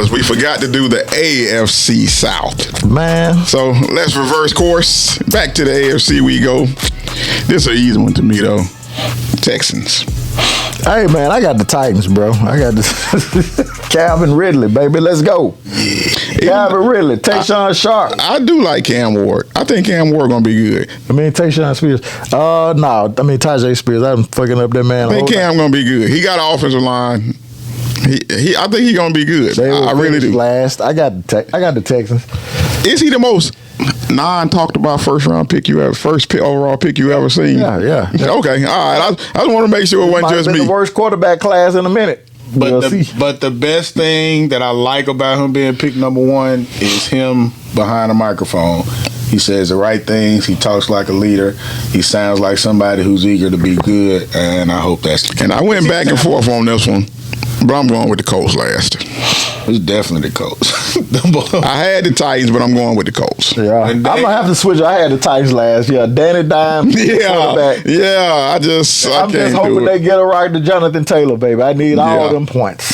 fellas. We forgot to do the AFC South. Man. So let's reverse course. Back to the AFC we go. This is an easy one to me, though. Texans. Hey, man, I got the Titans, bro. I got the Calvin Ridley, baby. Let's go. Calvin Ridley. Tayshaun Sharp. I do like Cam Ward. I think Cam Ward going to be good. I mean, Tayshaun Spears. No. I mean, Tajay Spears. I'm fucking up that man. I think Cam going to be good. He got an offensive line. I think he's going to be good. I really do. Last. I got the Texans. Is he the most non-talked about first overall pick you ever seen? Yeah. Okay, all right. I just want to make sure it wasn't just me. The worst quarterback class in a minute. But the best thing that I like about him being picked number one is him behind a microphone. He says the right things. He talks like a leader. He sounds like somebody who's eager to be good, and I hope that's the case. And I went back and forth on this one, but I'm going with the Colts last. It's definitely the Colts. I had the Titans, but I'm going with the Colts. Yeah, I'm gonna have to switch. I had the Titans last. Yeah, Danny Dime. Quarterback. Yeah. I'm just hoping they get it right to Jonathan Taylor, baby. I need all them points.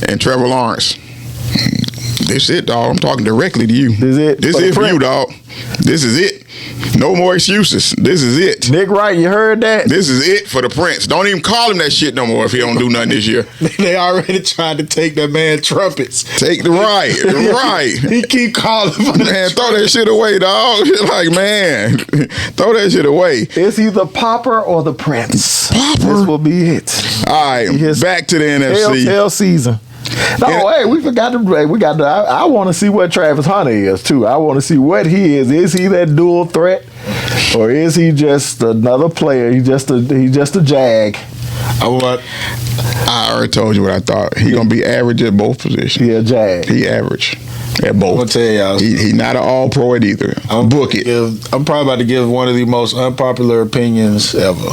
And Trevor Lawrence. This is it, dog. I'm talking directly to you. This is it. This is it for you, dog. This is it. No more excuses. This is it. Nick Wright, you heard that? This is it for the Prince. Don't even call him that shit no more if he don't do nothing this year. They already tried to take that man trumpets. Take the right. He keep calling for man, throw that shit away, dog. Like, man, throw that shit away. It's either Popper or the Prince. Popper. This will be it. All right, back to the NFC. Telltale season. No, hey, we forgot to. I want to see what Travis Hunter is too. I want to see what he is. Is he that dual threat, or is he just another player? He's just a jag. I already told you what I thought. He gonna be average at both positions. He a jag. He average at both. I'm gonna tell y'all. He not an all pro at either. I'm probably about to give one of the most unpopular opinions ever.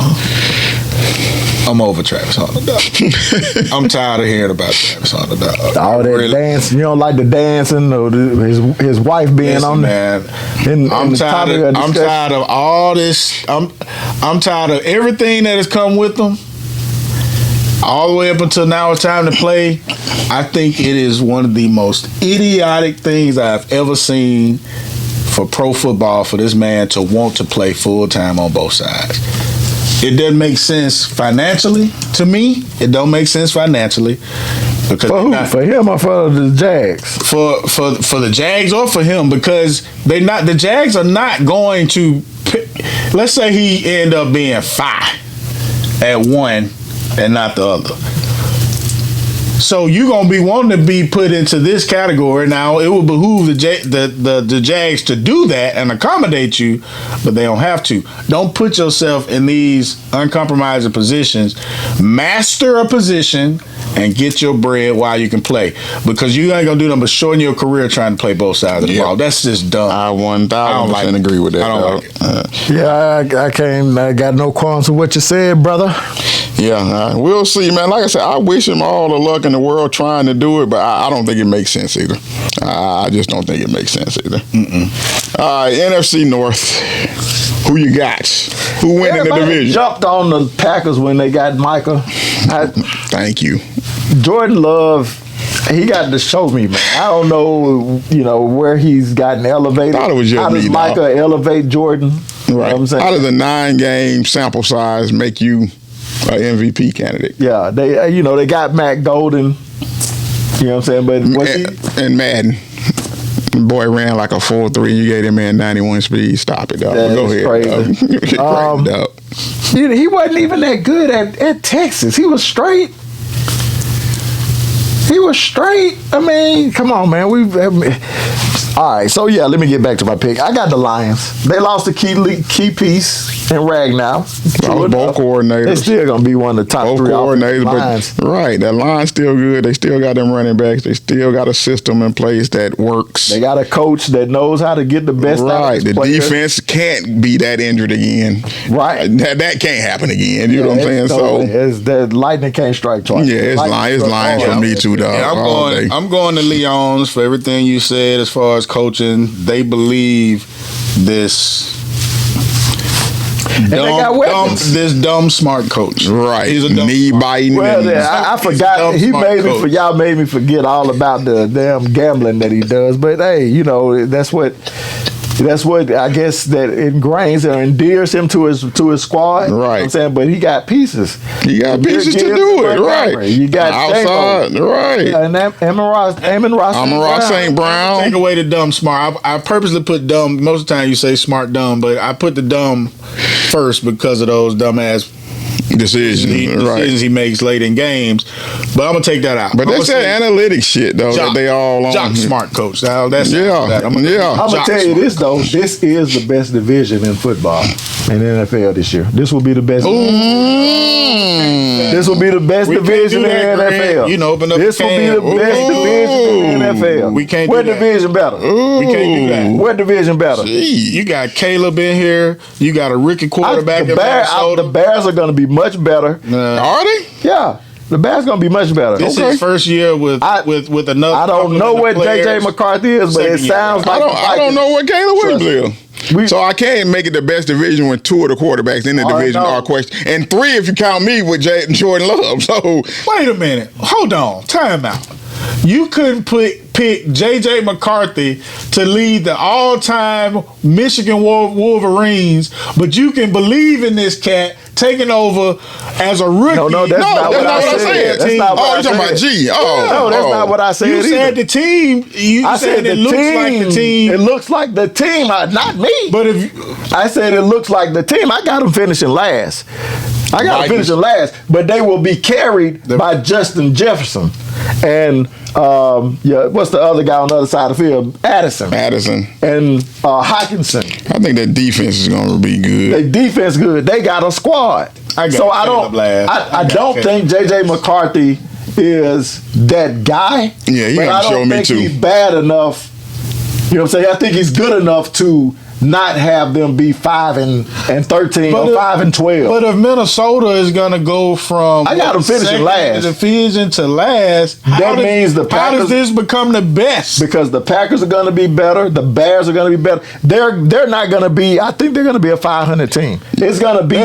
I'm over Travis Hunter, dog. I'm tired of hearing about Travis Hunter, dog. All that dancing. You don't like the dancing or his wife being on there. I'm tired of all this. I'm tired of everything that has come with them. All the way up until now, it's time to play. I think it is one of the most idiotic things I've ever seen for pro football for this man to want to play full time on both sides. It doesn't make sense financially to me. It don't make sense financially. Because for who? For him or for the Jags? For the Jags or for him, because the Jags are not going to. Let's say he end up being 5 at one and not the other. So you're gonna be wanting to be put into this category. Now it will behoove the Jags to do that and accommodate you, but they don't have to. Don't put yourself in these uncompromising positions. Master a position and get your bread while you can play, because you ain't gonna do nothing but shorten your career trying to play both sides of the ball. That's just dumb. I 1,000% agree with that. I don't like it. I got no qualms with what you said, brother. Yeah, we'll see, man. Like I said, I wish him all the luck in the world trying to do it, but I don't think it makes sense either. I just don't think it makes sense either. All right, NFC North. Who you got? Who win in the division? Jumped on the Packers when they got Micah. Thank you. Jordan Love, he got to show me, man. I don't know, where he's gotten elevated. Thought it was just How does Micah elevate Jordan? Right. You know what I'm saying? How does a 9-game sample size make you an MVP candidate? Yeah, they got Matt Golden. You know what I'm saying? But and Madden. Boy ran like a 4.3. You gave that man 91 speed. Stop it, dog. Go ahead. Crazy. He wasn't even that good at Texas. He was straight. I mean, come on, man. All right, so yeah, let me get back to my pick. I got the Lions. They lost a key piece in Ragnow. Both coordinators. They're still going to be one of the top 3 coordinators. But, right, that line's still good. They still got them running backs. They still got a system in place that works. They got a coach that knows how to get the best out of his players. Defense can't be that injured again. Right. That can't happen again. You know what I'm saying? The lightning can't strike twice. Yeah, it's Lions for me too, dog. Yeah, I'm going to Leons for everything you said as far as coaching. They believe this. And they got weapons. This dumb smart coach. Right. He's a dumb knee smart. biting. Well, I forgot. He made me. Coach. Y'all made me forget all about the damn gambling that he does. But hey, you know that's what I guess that ingrains or endears him to his Right. squad. You know what I'm saying, but he got pieces. He got pieces to do it. Right. You got outside. J-Mo. Right. And Amon-Ra St. Brown. Take away the dumb smart. I purposely put dumb. Most of the time you say smart dumb, but I put the dumb first because of those dumbass decisions he makes late in games. But I'm gonna take that out. But that's that analytics shit though. Jock, that they all on. Jock smart coach. Now, that's I'm gonna tell you this though. This is the best division in football in the NFL this year. This will be the best. This will be the best division in the NFL. You know, open up. This will be the best division in the NFL. We can't. What do that. division better? We can't do that. What division better? You got Caleb in here. You got a rookie quarterback. The Bears are going to be much better. Are they? Yeah. The Bears gonna be much better. This is his first year with another. I don't know what JJ McCarthy is, but it sounds like I don't know what Caleb Williams is. So I can't make it the best division when two of the quarterbacks in the division are questioned, and three if you count me with Jordan Love. So wait a minute, hold on, time out. You couldn't pick J.J. McCarthy to lead the all-time Michigan Wolverines, but you can believe in this cat taking over as a rookie. No, that's not what I said. That's not what I said. You're talking about G. No, that's not what I said. You said the team. I said it looks like the team. It looks like the team, not me. But if I said it looks like the team, I got them finishing last. But they will be carried by Justin Jefferson and what's the other guy on the other side of the field? Addison and Hockenson. I think that defense is going to be good. Their defense good. They got a squad. I don't think J.J. McCarthy is that guy. Yeah, he got to show me too. He's bad enough. You know what I'm saying? I think he's good enough to not have them be 5-13 or 5-12. But if Minnesota is gonna go from I got them finishing last division to last, that means the Packers. How does this become the best? Because the Packers are going to be better. The Bears are going to be better. They're not going to be. I think they're going to be a 500 team. It's going to be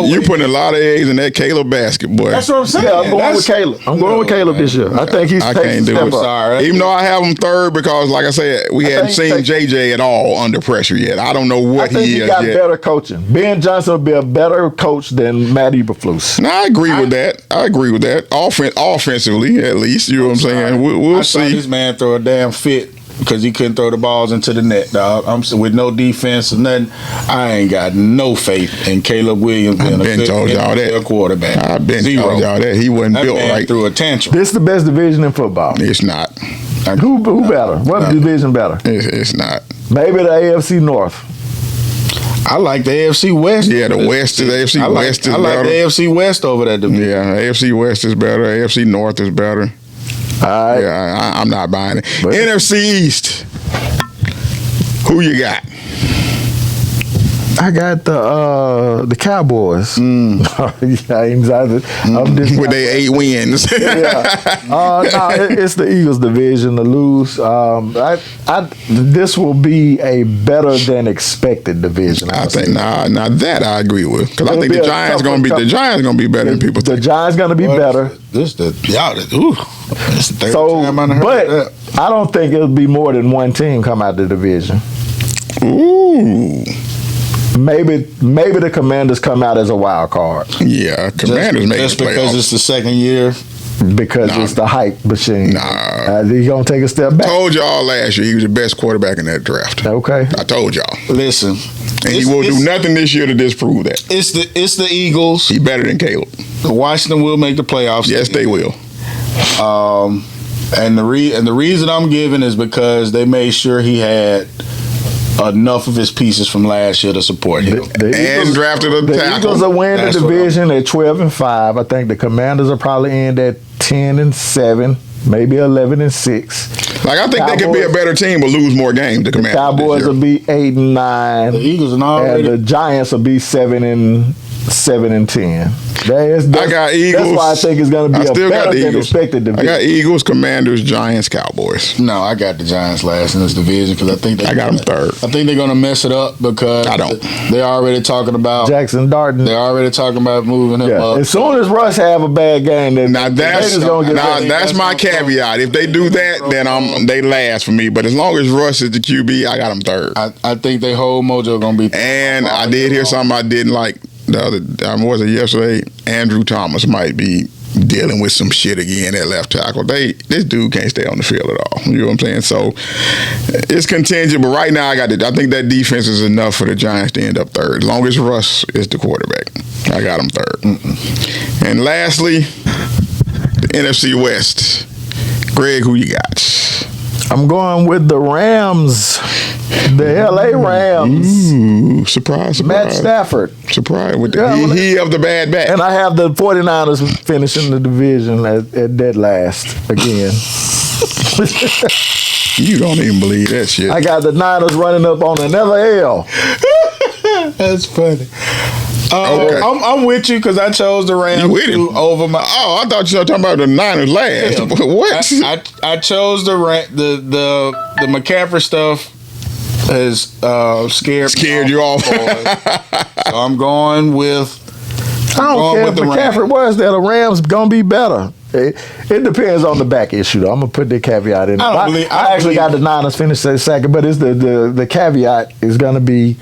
you're putting a lot of eggs in that Caleb basket, boy. That's what I'm saying. Yeah, I'm going with Caleb. I'm going with Caleb this year. I think I can't do it. Sorry. Even though I have him third because, like I said, we hadn't seen JJ at all under pressure yet. I don't know what he is he got yet. better coaching. Ben Johnson will be a better coach than Matt Eberflus. No, I agree with that. Offensively, at least. You know what I'm saying? We'll see. I saw this man throw a damn fit because he couldn't throw the balls into the net, dog. I'm with no defense or nothing. I ain't got no faith in Caleb Williams being a good quarterback. I've been told y'all that. He wasn't built right. Through a tantrum. This is the best division in football. It's not. Who better? What division better? It's not. Maybe the AFC North. I like the AFC West. Yeah, the West is AFC West is better. I like the AFC West over that division. Yeah, AFC West is better. AFC North is better. All right. Yeah, I'm not buying it. But NFC East. Who you got? I got the Cowboys. I'm just with their 8 wins. It's the Eagles division to lose. This will be a better than expected division. I think that I agree with because I think the Giants going to be better than people think. The Giants going to be better. This the third time I heard that. I don't think it'll be more than one team come out the division. Ooh. Maybe the Commanders come out as a wild card. Yeah, Commanders make just because it's the second year. Because it's the hype machine. He's going to take a step back. I told y'all last year he was the best quarterback in that draft. Okay. I told y'all. Listen. And he will do nothing this year to disprove that. It's the Eagles. He's better than Caleb. Washington will make the playoffs. Yes, they will. And the reason I'm giving is because they made sure he had enough of his pieces from last year to support him. And drafted a tackle. The Eagles will win the division at 12-5. I think the Commanders will probably end at 10-7, maybe 11-6. Like I think they could be a better team but lose more games. The Cowboys will be 8-9. The Eagles and the Giants will be 7-8. 7-10. I got Eagles. That's why I think it's going to be a better than expected division. I got Eagles, Commanders, Giants, Cowboys. No, I got the Giants last in this division because I think I got them third. I think they're going to mess it up because I don't. They're already talking about Jackson Darden. They're already talking about moving him up. As soon as Russ have a bad game, then that's my caveat. If they do that, then they last for me. But as long as Russ is the QB, I got them third. I think they whole mojo going to be. And I did hear something I didn't like. Was it yesterday? Andrew Thomas might be dealing with some shit again at left tackle. This dude can't stay on the field at all. You know what I'm saying? So it's contingent, but right now I think that defense is enough for the Giants to end up third. As long as Russ is the quarterback, I got him third. Mm-mm. And lastly, the NFC West. Greg, who you got? I'm going with the Rams. The LA Rams. Ooh, surprise. Matt Stafford. Surprise with he of the bad back. And I have the 49ers finishing the division at dead last again. You don't even believe that shit. I got the Niners running up on another L. That's funny. Okay. I'm with you because I chose the Rams over my. Oh, I thought you were talking about the Niners last. Yeah. What? I chose the McCaffrey stuff has scared you off. So I'm going with. I don't care if McCaffrey was there. The Rams gonna be better. It depends on the back issue, though. I'm gonna put the caveat in. I actually got the Niners finish second, but it's the caveat is gonna be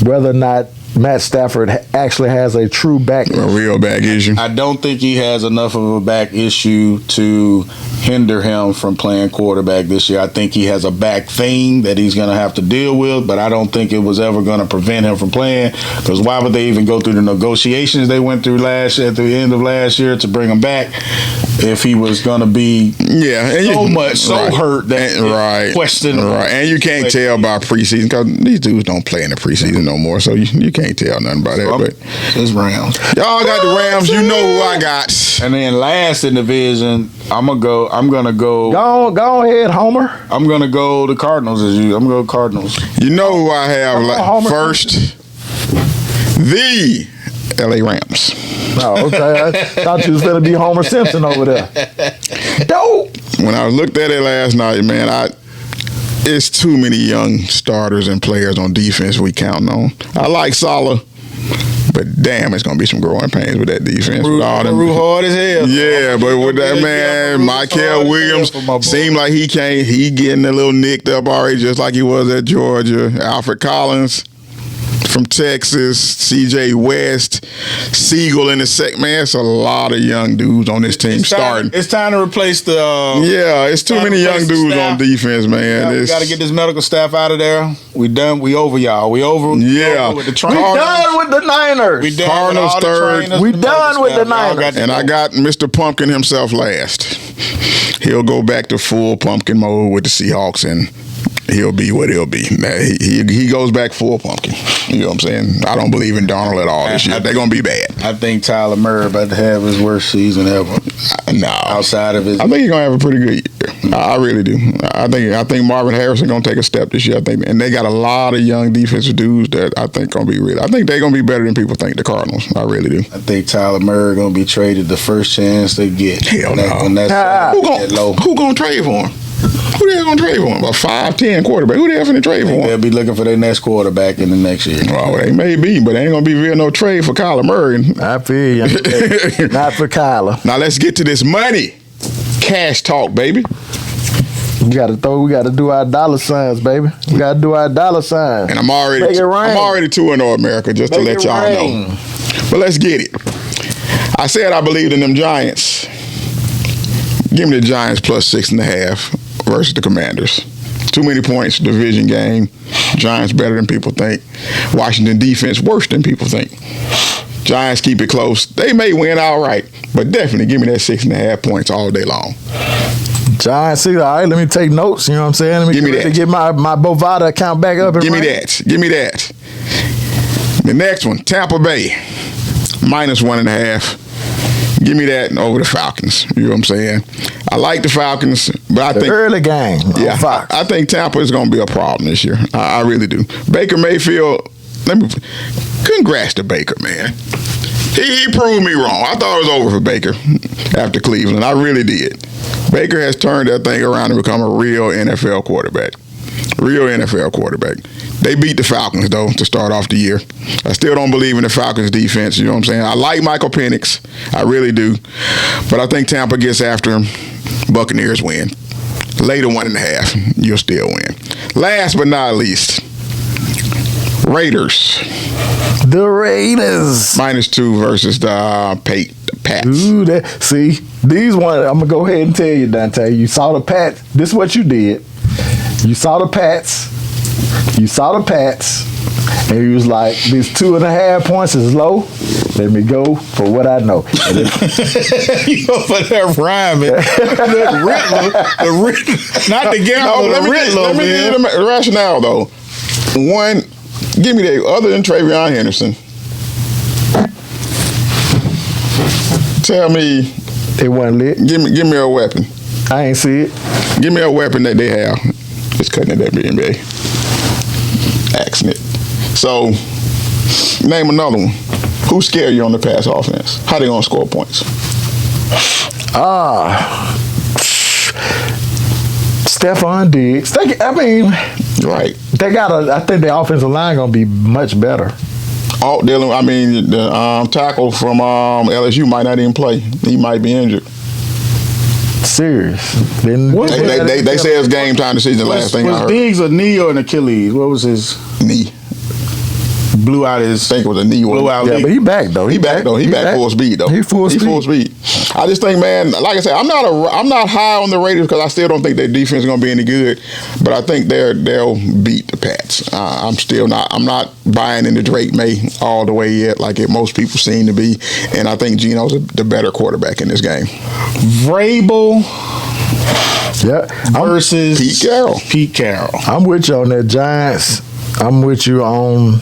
whether or not Matt Stafford actually has a true back issue. A real back issue. I don't think he has enough of a back issue to hinder him from playing quarterback this year. I think he has a back thing that he's going to have to deal with, but I don't think it was ever going to prevent him from playing, because why would they even go through the negotiations they went through at the end of last year to bring him back if he was going to be so hurt that question. Right, and you can't tell by preseason because these dudes don't play in the preseason no more, so you can't tell nothing about that. But it's Rams. Y'all got the Rams. You know who I got. And then last in the division, I'm gonna go. Go ahead, Homer. I'm gonna go the Cardinals as you. I'm gonna go Cardinals. You know who I have first? The LA Rams. Oh, okay. I thought you was gonna be Homer Simpson over there. Dope. When I looked at it last night, man, it's too many young starters and players on defense we counting on. I like Salah, but damn, it's gonna be some growing pains with that defense. Root hard as hell. Yeah, but with that man, Michael Williams seemed like he getting a little nicked up already, just like he was at Georgia. Alfred Collins from Texas, C.J. West, Siegel in the second. Man, it's a lot of young dudes on this team starting. It's time to replace the. It's too many young dudes on defense, man. We got to get this medical staff out of there. We done. We over, y'all. We over. Yeah. With the we done with the Niners. We done Cardinals with third. We done with the Niners. And I got Mr. Pumpkin himself last. He'll go back to full pumpkin mode with the Seahawks, and he'll be what he'll be. He goes back full pumpkin. You know what I'm saying? I don't believe in Donald at all this year. They're going to be bad. I think Tyler Murray about to have his worst season ever. No. Outside of his... I think he's going to have a pretty good year. I really do. I think Marvin Harrison going to take a step this year. And they got a lot of young defensive dudes that I think going to be really... I think they're going to be better than people think, the Cardinals. I really do. I think Tyler Murray going to be traded the first chance they get. Hell no. Who going to trade for him? Who the hell gonna trade for him? A 5'10" quarterback. Who the hell finna trade for him? They'll be looking for their next quarterback in the next year. Well, they may be, but they ain't gonna be real no trade for Kyler Murray. I feel you. Not for Kyler. Now let's get to this money. Cash talk, baby. We gotta do our dollar signs, baby. We gotta do our dollar signs. And I'm already 2-0 America, just to let y'all know. But let's get it. I said I believed in them Giants. Give me the Giants plus 6.5 versus the Commanders. Too many points, division game. Giants better than people think. Washington defense worse than people think. Giants keep it close. They may win outright, but definitely give me that 6.5 points all day long. Giants, all right, let me take notes, you know what I'm saying? Let me get my Bovada account back up and Give me that. The next one, Tampa Bay, minus 1.5. Give me that over the Falcons. You know what I'm saying? I like the Falcons, but I think early game. Fox. I think Tampa is going to be a problem this year. I really do. Baker Mayfield. Congrats to Baker, man. He proved me wrong. I thought it was over for Baker after Cleveland. I really did. Baker has turned that thing around and become a real NFL quarterback. Real NFL quarterback. They beat the Falcons, though, to start off the year. I still don't believe in the Falcons' defense, you know what I'm saying? I like Michael Penix. I really do. But I think Tampa gets after him. Buccaneers win. Later 1.5. You'll still win. Last but not least, Raiders. The Raiders. -2 versus the Pats. Ooh, see, these one, I'm going to go ahead and tell you, Dante. You saw the Pats. This is what you did. You saw the Pats. And you was like, these 2.5 points is low. Let me go for what I know. You go for that rhyming. Not the gamble, let me give you the rationale, though. One, give me that, other than Travion Henderson. Tell me. It wasn't lit. Give me a weapon. I ain't see it. Give me a weapon that they have. Just cutting it at the NBA. Axing it. So, name another one. Who scared you on the pass offense? How they gonna score points? Stephon Diggs. Right. They got I think the offensive line gonna be much better. The tackle from LSU might not even play. He might be injured. Serious. They say it's game time decision. Last thing I heard. Was Diggs a knee or an Achilles? What was his knee? Blew out his. I think it was a knee. Yeah, but he back though. He back full speed though. He full speed. I just think, man, like I said, I'm not high on the Raiders because I still don't think their defense is going to be any good. But I think they'll beat the Pats. I'm not buying into Drake May all the way yet, like most people seem to be. And I think Geno's the better quarterback in this game. Vrabel. Yeah. Versus Pete Carroll. I'm with you on that Giants. I'm with you on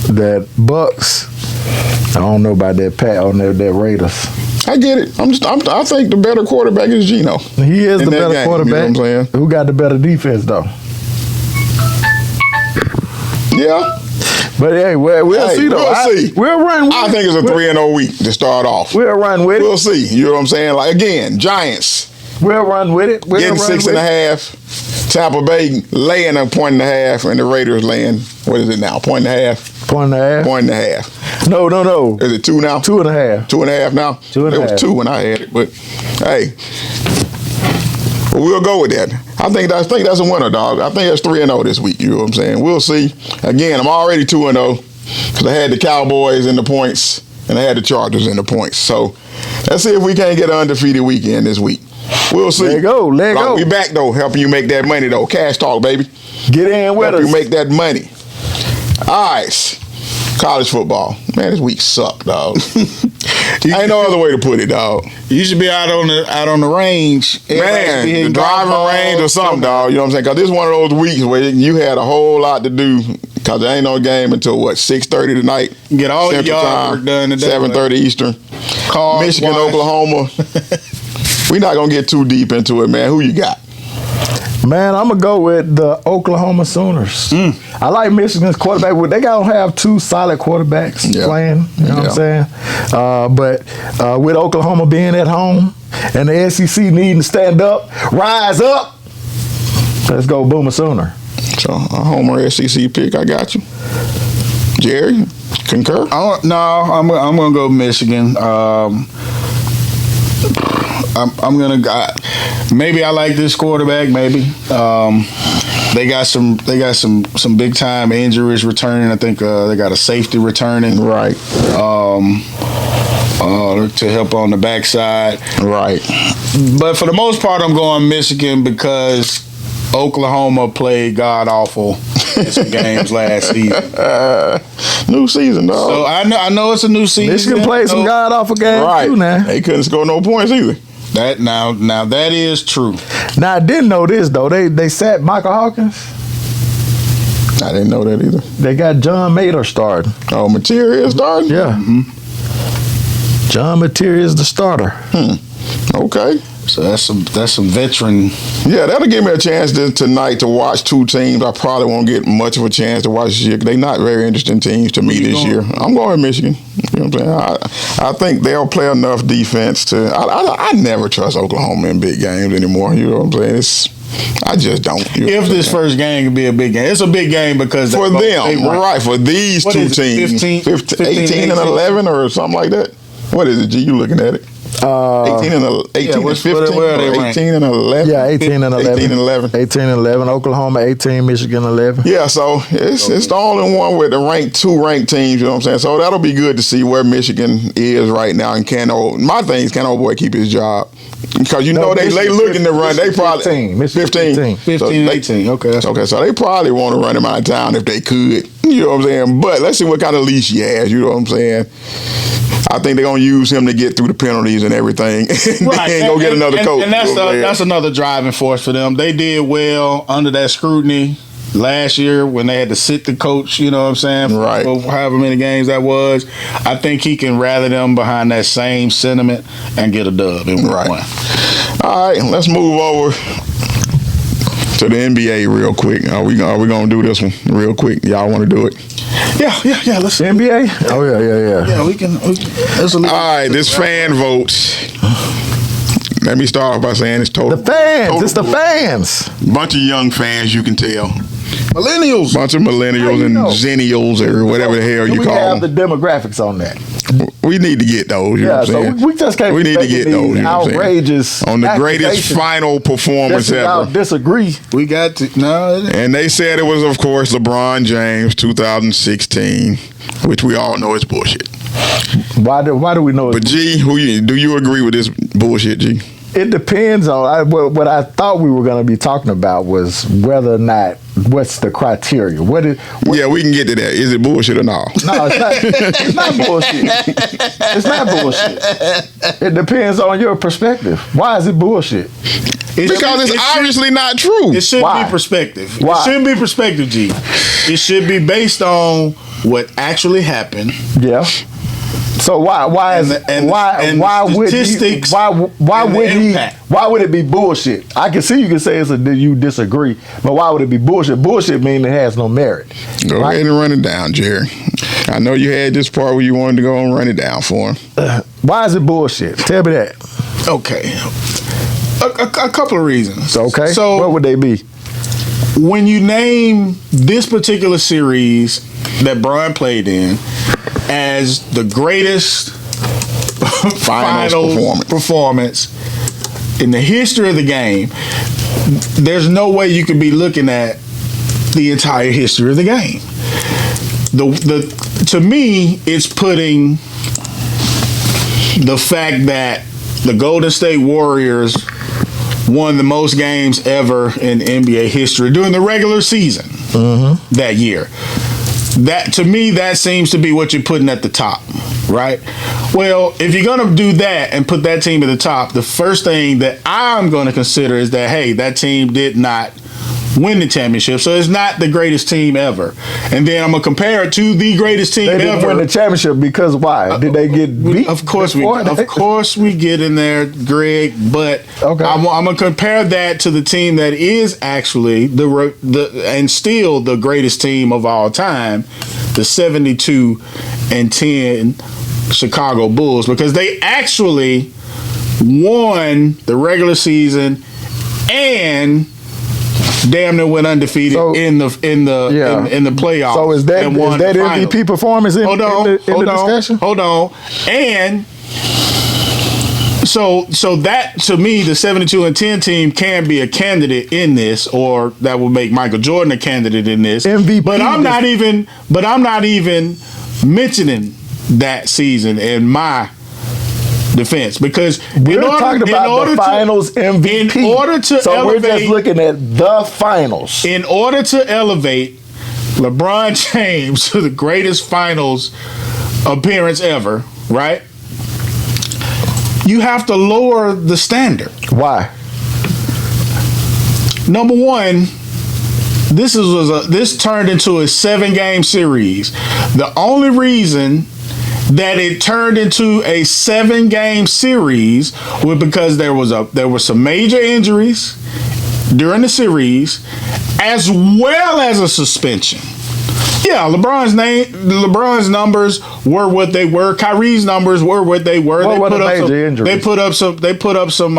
that Bucks. I don't know about that that Raiders. I get it. I think the better quarterback is Geno. He is the better quarterback. You know what I'm saying? Who got the better defense though? Yeah. But hey, we'll see though. We'll see. We'll run with it. I think it's a 3-0 week to start off. We'll run with it. We'll see. You know what I'm saying? Like again, Giants. We'll run with it. Getting 6.5. Tampa Bay laying a 1.5, and the Raiders laying, what is it now? 1.5? 1.5. 1.5. No. Is it 2 now? 2.5. 2.5 now? 2.5. It was 2 when I had it, but hey. We'll go with that. I think that's a winner, dog. I think that's 3-0 this week. You know what I'm saying? We'll see. Again, I'm already 2-0 because I had the Cowboys in the points and I had the Chargers in the points. So let's see if we can't get an undefeated weekend this week. We'll see. Let go. We back though, helping you make that money though. Cash talk, baby. Get in with us. Help you make that money. All right. College football. Man, this week sucked, dog. Ain't no other way to put it, dog. You should be out on the range. Man, the driving range or something, dog. You know what I'm saying? Because this is one of those weeks where you had a whole lot to do because there ain't no game until, 6:30 tonight? Get all your yard work done today. 7:30 Eastern. Michigan, wash. Oklahoma. We're not going to get too deep into it, man. Who you got? Man, I'm going to go with the Oklahoma Sooners. I like Michigan's quarterback. They got to have 2 solid quarterbacks playing. You know what I'm saying? But with Oklahoma being at home and the SEC needing to stand up, rise up, let's go Boomer Sooner. So, a homer SEC pick. I got you. Jerry, concur? No, I'm going to go Michigan. I'm gonna. Maybe I like this quarterback. Maybe they got some big time injuries returning. I think they got a safety returning. Right. To help on the backside. Right. But for the most part, I'm going Michigan because Oklahoma played god awful in some games last season. New season, dog. So I know it's a new season. Michigan played some god awful games too. Now they couldn't score no points either. That now that is true. Now I didn't know this though. They sat Michael Hawkins. I didn't know that either. They got John Mater starting. Oh, Materia starting? Yeah. John Materia is the starter. Okay. So that's some veteran. Yeah, that'll give me a chance tonight to watch two teams I probably won't get much of a chance to watch this year. They're not very interesting teams to me this year. I'm going to Michigan. You know what I'm saying? I think they'll play enough defense to. I never trust Oklahoma in big games anymore. You know what I'm saying? I just don't. If this first game could be a big game, it's a big game because for them, right? For these two teams, 18 and 11 or something like that. What is it? G, you looking at it? 18 and 15, where they 18 and 11. Yeah, 18 and 11. 18 and 11. 18 and 11. Oklahoma 18, Michigan 11. Yeah, so it's the only one with the two ranked teams. You know what I'm saying? So that'll be good to see where Michigan is right now. And my thing is, can old boy keep his job? Because they looking to run. They probably 15, 18. Okay, so they probably want to run him out of town if they could. You know what I'm saying? But let's see what kind of leash he has. You know what I'm saying? I think they're gonna use him to get through the penalties and everything, and go get another coach. And that's another driving force for them. They did well under that scrutiny last year when they had to sit the coach. You know what I'm saying? Right. For however many games that was, I think he can rally them behind that same sentiment and get a dub in week one. All right, let's move over to the NBA real quick. Are we gonna do this one real quick? Y'all want to do it? Yeah. Let's NBA. Oh yeah. Yeah, we can. All right, this fan votes. Let me start off by saying it's total. The fans. It's the fans. Bunch of young fans, you can tell. Millennials. Bunch of millennials and zennials or whatever the hell you call them. We have the demographics on that. We need to get those. You know what I'm saying? We just can't. We need to get those. You know outrageous on the greatest final performance ever. Y'all disagree. We got to no. And they said it was, of course, LeBron James, 2016, which we all know is bullshit. Why do we know? But G, do you agree with this bullshit, G? It depends on what I thought we were going to be talking about was whether or not what's the criteria. Yeah, we can get to that. Is it bullshit or not? No, it's not bullshit. It's not bullshit. It depends on your perspective. Why is it bullshit? Because it's obviously not true. It should be perspective. Why? It shouldn't be perspective, G. It should be based on what actually happened. Yeah. So why would it be bullshit? I can see you can say you disagree, but why would it be bullshit? Bullshit means it has no merit. Go ahead and run it down, Jerry. I know you had this part where you wanted to go and run it down for him. Why is it bullshit? Tell me that. Okay. A couple of reasons. Okay. So what would they be? When you name this particular series that Bron played in as the greatest finals performance in the history of the game, there's no way you could be looking at the entire history of the game. To me, it's putting the fact that the Golden State Warriors won the most games ever in NBA history during the regular season that year. That, to me, that seems to be what you're putting at the top, right? Well, if you're going to do that and put that team at the top, the first thing that I'm going to consider is that, hey, that team did not win the championship, so it's not the greatest team ever. And then I'm going to compare it to the greatest team ever. They didn't win the championship because why? Did they get beat? Of course we get in there, Greg, but okay. I'm going to compare that to the team that is actually and still the greatest team of all time, the 72-10 Chicago Bulls, because they actually won the regular season and damn near went undefeated in the playoffs. So is that MVP performance in the discussion? Hold on. And so that, to me, the 72-10 team can be a candidate in this, or that will make Michael Jordan a candidate in this. MVP. But I'm not even mentioning that season in my defense, because we're talking about the finals MVP. In order to elevate, we're just looking at the finals. In order to elevate LeBron James to the greatest finals appearance ever, right? You have to lower the standard. Why? Number one, this turned into a 7-game series. The only reason that it turned into a 7-game series was because there were some major injuries during the series, as well as a suspension. Yeah, LeBron's numbers were what they were. Kyrie's numbers were what they were. What were the major injuries? They put up some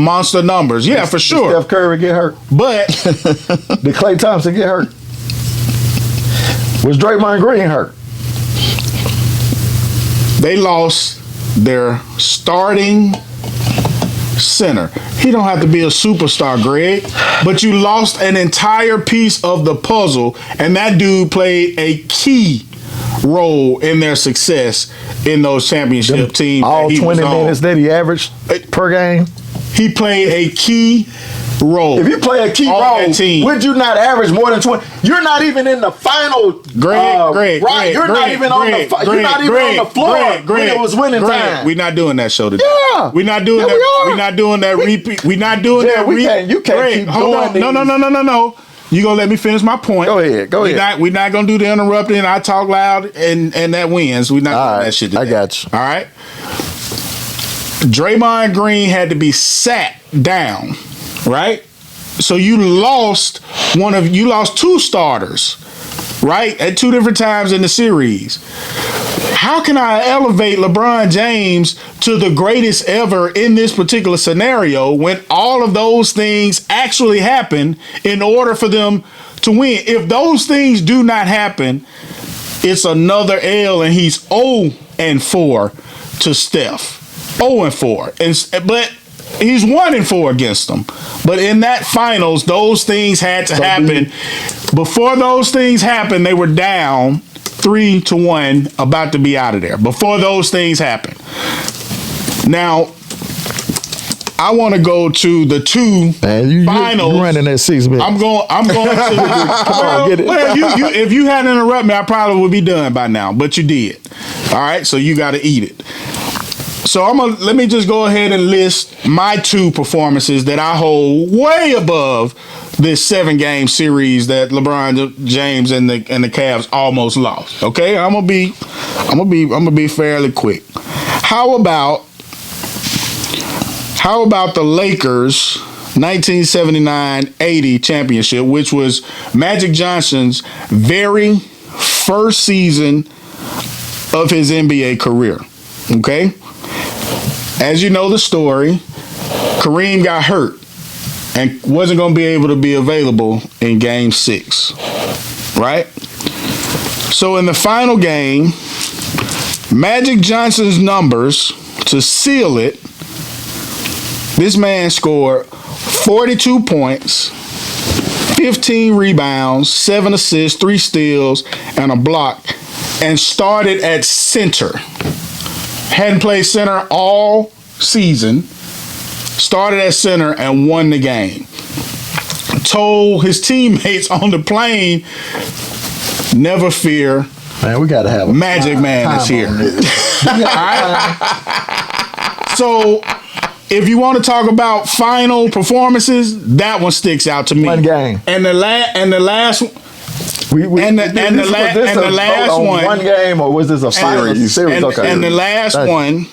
monster numbers. Yeah, for sure. Did Steph Curry get hurt? But did Klay Thompson get hurt? Was Draymond Green hurt? They lost their starting center. He don't have to be a superstar, Greg, but you lost an entire piece of the puzzle, and that dude played a key role in their success in those championship teams. All 20 minutes that he averaged per game? He played a key role. If you play a key role, would you not average more than 20? You're not even in the final. Greg, you're not even on the floor when it was winning time. We're not doing that show today. Yeah, we're not doing that. We're not doing that repeat. We're not doing that. You can't keep hold doing on. No. You gonna let me finish my point? Go ahead. We're not gonna do the interrupting. I talk loud and that wins. We're not doing that shit today. I got you. All right. Draymond Green had to be sat down, right? So you lost two starters, right? At 2 different times in the series. How can I elevate LeBron James to the greatest ever in this particular scenario when all of those things actually happen in order for them to win? If those things do not happen, it's another L, and he's 0-4 to Steph. 0-4. But he's 1-4 against them. But in that finals, those things had to happen. Before those things happened, they were down 3-1, about to be out of there. Before those things happened. Now, I want to go to the two finals. You running that 6 minutes. I'm going to. Come on, get it. Well, if you hadn't interrupted me, I probably would be done by now. But you did. All right, so you got to eat it. So let me just go ahead and list my 2 performances that I hold way above this 7-game series that LeBron James and the Cavs almost lost. Okay, I'm gonna be fairly quick. How about the Lakers 1979-80 championship, which was Magic Johnson's very first season of his NBA career. Okay. As you know the story, Kareem got hurt and wasn't going to be able to be available in Game 6, right? So in the final game, Magic Johnson's numbers, to seal it, this man scored 42 points, 15 rebounds, 7 assists, 3 steals, and a block, and started at center. Hadn't played center all season. Started at center and won the game. Told his teammates on the plane, never fear. Man, we got to have a Magic Man is here. All right? So, if you want to talk about final performances, that one sticks out to me. One game. And the last one. The last one. One game, or was this a final series? Okay. And the last one.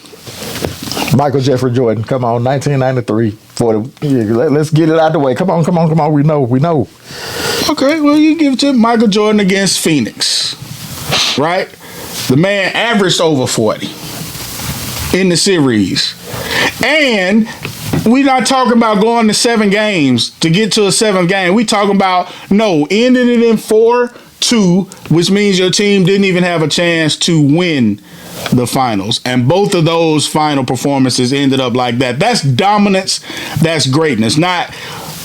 Michael Jeffrey Jordan. Come on, 1993. Let's get it out the way. Come on. We know. Okay, well, you give it to Michael Jordan against Phoenix, right? The man averaged over 40 in the series, and we're not talking about going to 7 games to get to a 7th game. We talking about ending it in 4-2, which means your team didn't even have a chance to win the finals. And both of those final performances ended up like that. That's dominance. That's greatness. Not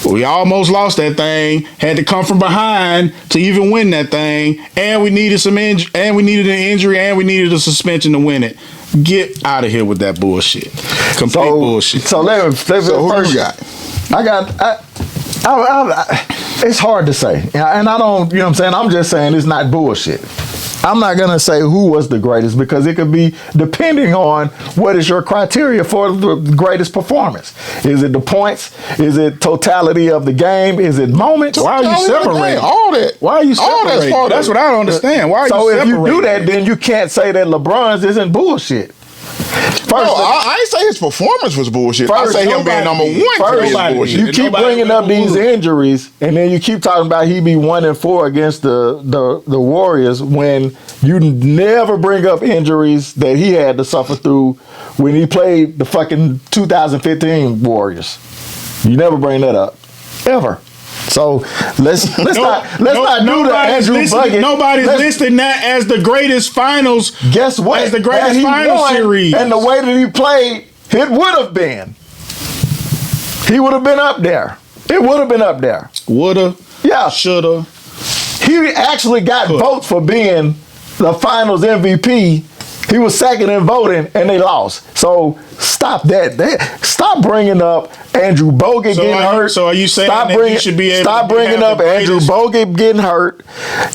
we almost lost that thing, had to come from behind to even win that thing, and we needed an injury, and we needed a suspension to win it. Get out of here with that bullshit. Complete bullshit. So who you got? It's hard to say, and I don't. You know what I'm saying? I'm just saying it's not bullshit. I'm not going to say who was the greatest because it could be depending on what is your criteria for the greatest performance. Is it the points? Is it totality of the game? Is it moments? Why are you separating all that? Why are you separating? That's what I don't understand. Why are you separating? So if you do that, then you can't say that LeBron's isn't bullshit. I ain't say his performance was bullshit. I say him being number one is bullshit. You keep bringing up these injuries, and then you keep talking about he be 1-4 against the Warriors when you never bring up injuries that he had to suffer through when he played the fucking 2015 Warriors. You never bring that up, ever. So let's not do the Andrew Bucket. Nobody's listing that as the greatest finals. Guess what? As the greatest finals series. And the way that he played, it would have been. He would have been up there. It would have been up there. Woulda. Yeah. Shoulda. He actually got votes for being the finals MVP. He was second in voting, and they lost. So stop that. Stop bringing up Andrew Bogut getting hurt. So are you saying he should be able stop to bringing up Andrew Bogut getting hurt?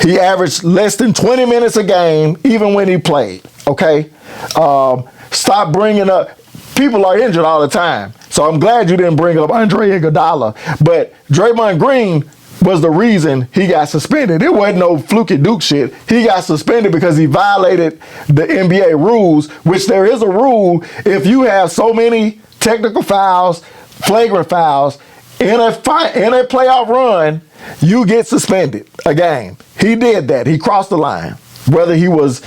He averaged less than 20 minutes a game, even when he played. Okay? Stop bringing up. People are injured all the time. So I'm glad you didn't bring up Andre Iguodala. But Draymond Green was the reason he got suspended. It wasn't no fluky Duke shit. He got suspended because he violated the NBA rules, which there is a rule. If you have so many technical fouls, flagrant fouls, in a playoff run, you get suspended a game. He did that. He crossed the line. Whether he was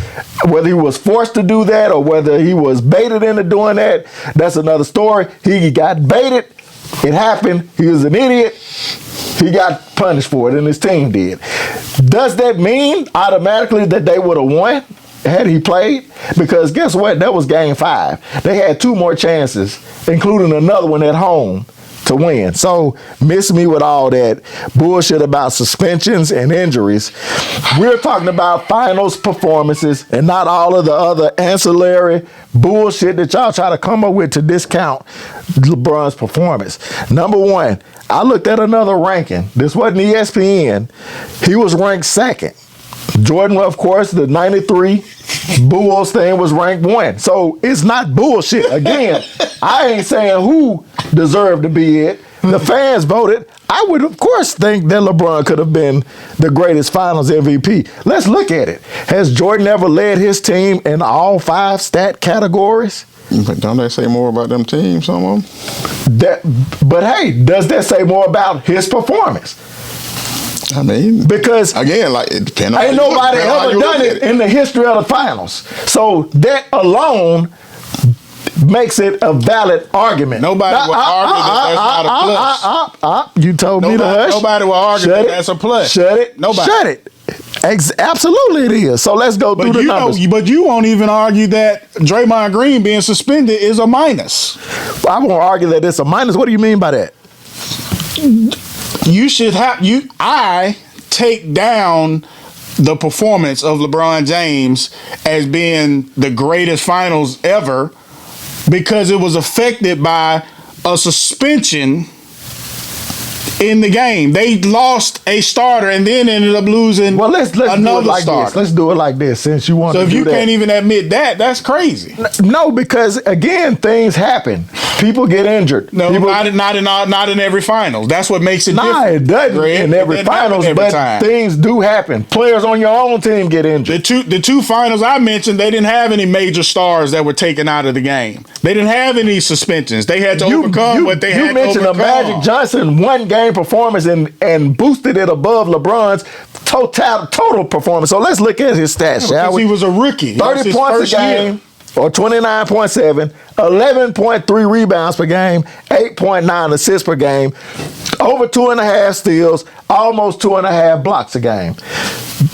forced to do that or whether he was baited into doing that, that's another story. He got baited. It happened. He was an idiot. He got punished for it, and his team did. Does that mean automatically that they would have won had he played? Because guess what? That was game 5. They had 2 more chances, including another one at home, to win. So miss me with all that bullshit about suspensions and injuries. We're talking about finals performances and not all of the other ancillary bullshit that y'all try to come up with to discount LeBron's performance. Number 1, I looked at another ranking. This wasn't ESPN. He was ranked 2nd. Jordan, of course, the 93 Bulls thing was ranked 1. So it's not bullshit. Again, I ain't saying who deserved to be it. The fans voted. I would, of course, think that LeBron could have been the greatest finals MVP. Let's look at it. Has Jordan ever led his team in all 5 stat categories? But don't they say more about them teams, some of them? But hey, does that say more about his performance? I mean, because again, like it depends on ain't nobody ever done it in the history of the finals. So that alone makes it a valid argument. Nobody will argue that that's not a plus. You told me to hush. Nobody will argue that that's a plus. Shut it. Nobody. Shut it. Absolutely it is. So let's go through the numbers. But you won't even argue that Draymond Green being suspended is a minus. I won't argue that it's a minus. What do you mean by that? I take down the performance of LeBron James as being the greatest finals ever because it was affected by a suspension in the game. They lost a starter and then ended up losing let's another do it like starter. This. Let's do it like this since you want to do that. So if you can't even admit that, that's crazy. No, because again, things happen. People get injured. No, not in every finals. That's what makes it different. Nah, it doesn't in every finals, but things do happen. Players on your own team get injured. The two finals I mentioned, they didn't have any major stars that were taken out of the game. They didn't have any suspensions. They had to overcome what they had to overcome. You mentioned a Magic Johnson 1-game performance and boosted it above LeBron's total performance. So let's look at his stats, shall we? He was a rookie. 30 points a game. Or 29.7, 11.3 rebounds per game, 8.9 assists per game, over 2.5 steals, almost 2.5 blocks a game.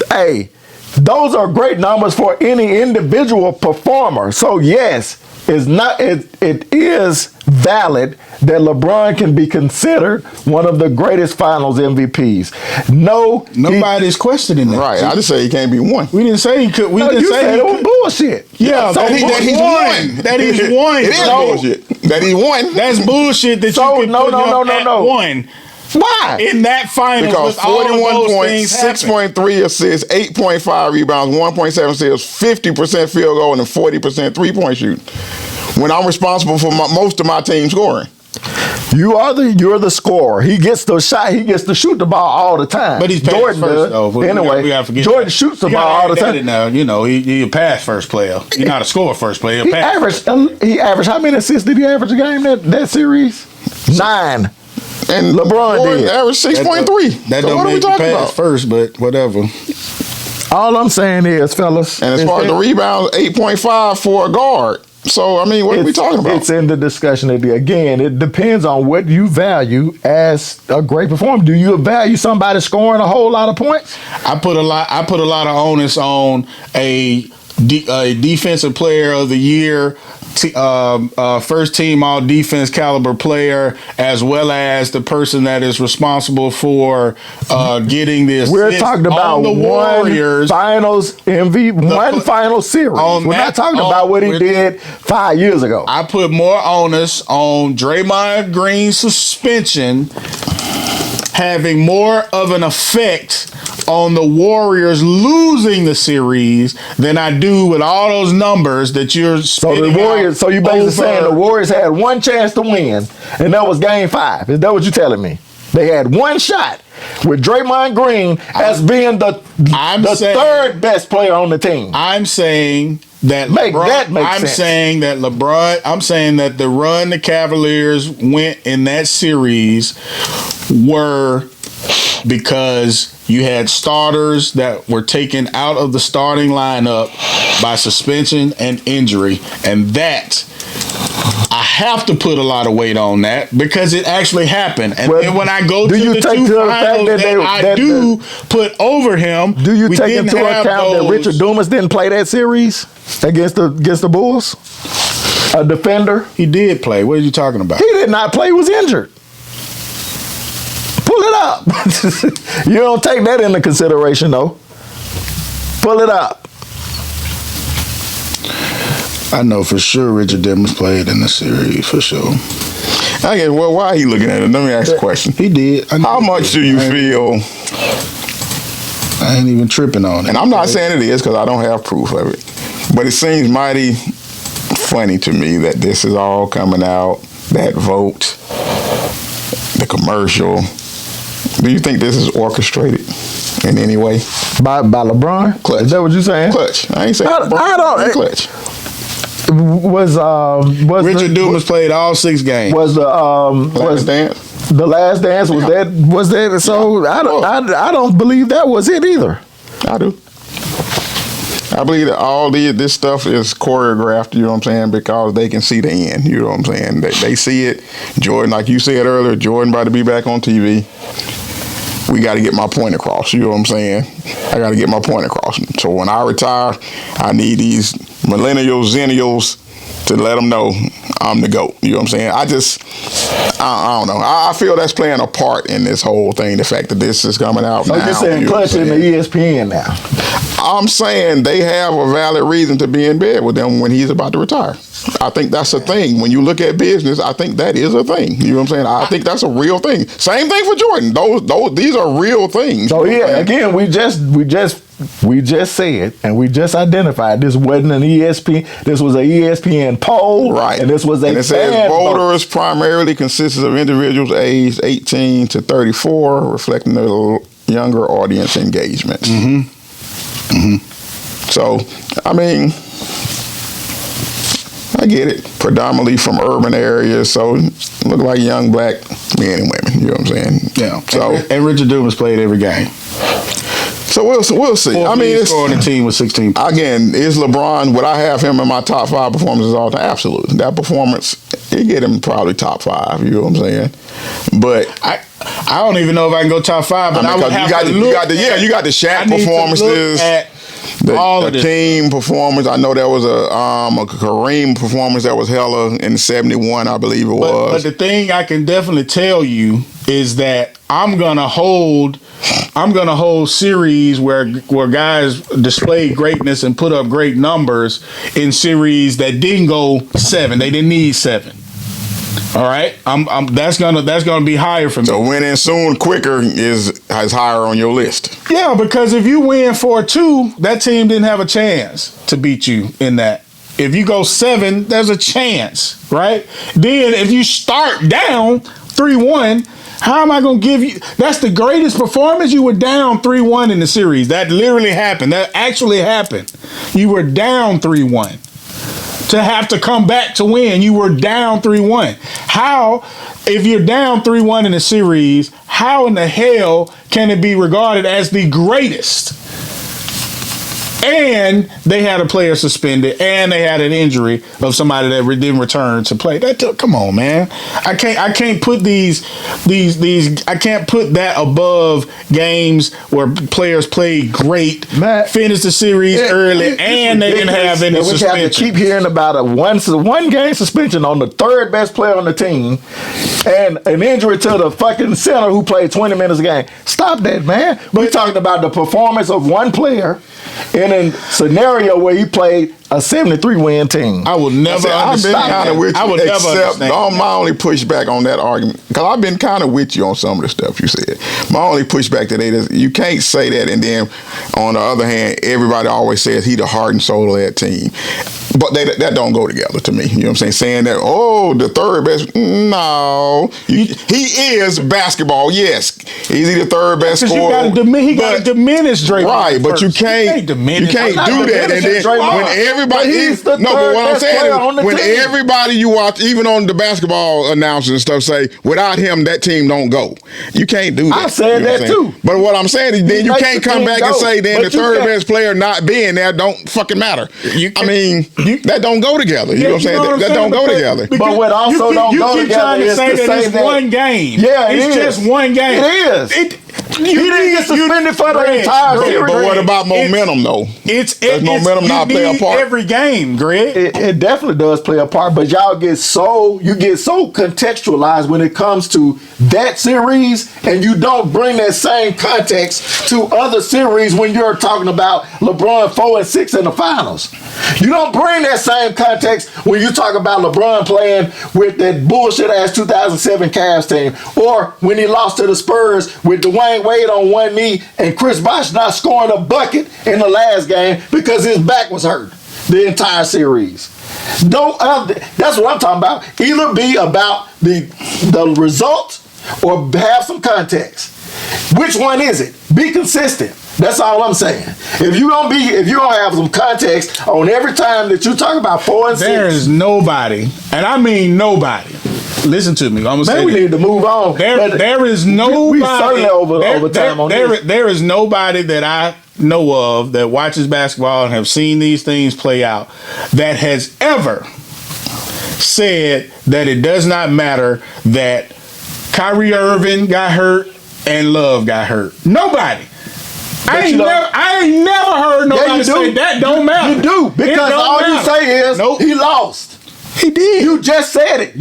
Hey, those are great numbers for any individual performer. So yes, it is valid that LeBron can be considered one of the greatest finals MVPs. Nobody's questioning that. Right. I just say he can't be one. We didn't say he could. We didn't say it was bullshit. Yeah, that he's won. That he's won. It is bullshit. That he won. That's bullshit. That you could no. one. Why? in that final? Because with all of 41 those points, things happen? 6.3 assists, 8.5 rebounds, 1.7 steals, 50% field goal, and 40% 3-point shoot. When I'm responsible for most of my team scoring. You're the scorer. He gets the shot. He gets to shoot the ball all the time. But he's passed Jordan first, does. though. Anyway, we gotta forget Jordan that. shoots the You gotta ball all the add that time. in now. You know, he a pass first player. He's not a score first player. He averaged how many assists did he average a game that series? 9. And LeBron did. averaged 6.3. That So don't what are we make you talking pass about? first, but whatever. All I'm saying is, fellas. And as far as the rebounds, 8.5 for a guard. So, I mean, what are we talking about? It's in the discussion. Again, it depends on what you value as a great performer. Do you value somebody scoring a whole lot of points? I put a lot of onus on a defensive player of the year, first team all defense caliber player, as well as the person that is responsible for getting this. We're talking about the Warriors. one finals MVP, final series. We're not talking about what he did 5 years ago. I put more onus on Draymond Green's suspension having more of an effect on the Warriors losing the series than I do with all those numbers that you're So the Warriors. So you basically saying the Warriors had one chance to win, and that was Game 5. Is that what you're telling me? They had one shot with Draymond Green as being the third best player on the team. I'm saying that I'm saying that the run the Cavaliers went in that series were because you had starters that were taken out of the starting lineup by suspension and injury, and that I have to put a lot of weight on that because it actually happened. And then when I go to the two finals that I do put over him, do you take into account that Richard Dumas didn't play that series against the Bulls? A defender? He did play. What are you talking about? He did not play. He was injured. Pull it up. You don't take that into consideration, though. Pull it up. I know for sure Richard Dumas played in the series, for sure. Okay, well, why are you looking at it? Let me ask a question. He did. How much do you feel? I ain't even tripping on it. And I'm not saying it is because I don't have proof of it. But it seems mighty funny to me that this is all coming out, that vote, the commercial. Do you think this is orchestrated in any way? By LeBron? Clutch. Is that what you're saying? Clutch. I ain't saying I don't. Clutch. Was Richard Dumas played all 6 games. Was the Last Dance? The Last Dance was that? So Yeah. I don't believe that was it either. I do. I believe that all this stuff is choreographed, you know what I'm saying, because they can see the end, you know what I'm saying. They see it. Jordan, like you said earlier, Jordan about to be back on TV. We got to get my point across, you know what I'm saying. I got to get my point across. So when I retire, I need these millennials, zennials to let them know I'm the GOAT, you know what I'm saying. I don't know. I feel that's playing a part in this whole thing, the fact that this is coming out now. So you're saying Clutch in the ESPN now? I'm saying they have a valid reason to be in bed with them when he's about to retire. I think that's a thing. When you look at business, I think that is a thing. You know what I'm saying? I think that's a real thing. Same thing for Jordan. These are real things. So yeah, again, we just said and we just identified this wasn't an ESPN. This was an ESPN poll, right? And this was a. And it says voters primarily consists of individuals aged 18 to 34, reflecting their younger audience engagement. Mm-hmm. Mm-hmm. So, I mean, I get it. Predominantly from urban areas, so look like young black men and women. You know what I'm saying? Yeah. So and Richard Dumas played every game. So we'll see. I mean, it's scoring a team with 16 points. Again, is LeBron? Would I have him in my top 5 performances all time? Absolutely. That performance, it get him probably top 5. You know what I'm saying? But I don't even know if I can go top 5. But I would have to look. You got the Shaq performances. The team performance. I know there was a Kareem performance that was hella in '71, I believe it was. But the thing I can definitely tell you is that I'm gonna hold series where guys display greatness and put up great numbers in series that didn't go 7. They didn't need 7. All right, that's gonna be higher for me. So winning soon, quicker is higher on your list. Yeah, because if you win 4-2, that team didn't have a chance to beat you in that. If you go 7, there's a chance, right? Then if you start down 3-1, how am I going to give you? That's the greatest performance. You were down 3-1 in the series. That literally happened. That actually happened. You were down 3-1. To have to come back to win, you were down 3-1. How, if you're down 3-1 in a series, how in the hell can it be regarded as the greatest? And they had a player suspended, and they had an injury of somebody that didn't return to play. Come on, man! I can't put I can't put that above games where players played great, finished the series early, and they didn't have any suspension. We have to keep hearing about a one game suspension on the third best player on the team, and an injury to the fucking center who played 20 minutes a game. Stop that, man! We're talking about the performance of one player in a scenario where he played a 73-win team. I will never understand. I've been kind of with you. I would never understand. My only pushback on that argument, because I've been kind of with you on some of the stuff you said. My only pushback today is you can't say that, and then on the other hand, everybody always says he the heart and soul of that team. But that don't go together to me. You know what I'm saying? Saying that, the third best. No. He is basketball, yes. Is he the third best scorer? He got to diminish Draymond. Right, but you can't do that. And then when everybody, but what I'm saying is, when everybody you watch, even on the basketball announcers and stuff, say, without him, that team don't go. You can't do that. I said that too. But what I'm saying is, then you can't come back and say, then the third best player not being there don't fucking matter. That don't go together. You know what I'm saying? That don't go together. But what also don't go together is to say that one game. Yeah, it's just one game. It is. He didn't get suspended for the entire series. But what about momentum, though? Does momentum not play a part? Every game, Greg. It definitely does play a part, but y'all get so contextualized when it comes to that series, and you don't bring that same context to other series when you're talking about LeBron 4-6 in the finals. You don't bring that same context when you talk about LeBron playing with that bullshit ass 2007 Cavs team, or when he lost to the Spurs with Dwayne Wade on one knee and Chris Bosh not scoring a bucket in the last game because his back was hurt the entire series. That's what I'm talking about. Either be about the result or have some context. Which one is it? Be consistent. That's all I'm saying. If you're gonna have some context on every time that you talk about 4-6, there is nobody, and I mean nobody. Listen to me. I'm gonna say we need to move on. There is nobody. We certainly over time on this. There is nobody that I know of that watches basketball and have seen these things play out that has ever said that it does not matter that Kyrie Irving got hurt and Love got hurt. Nobody. I ain't never heard nobody say that don't matter. You do, because all you say is he lost. He did. You just said it.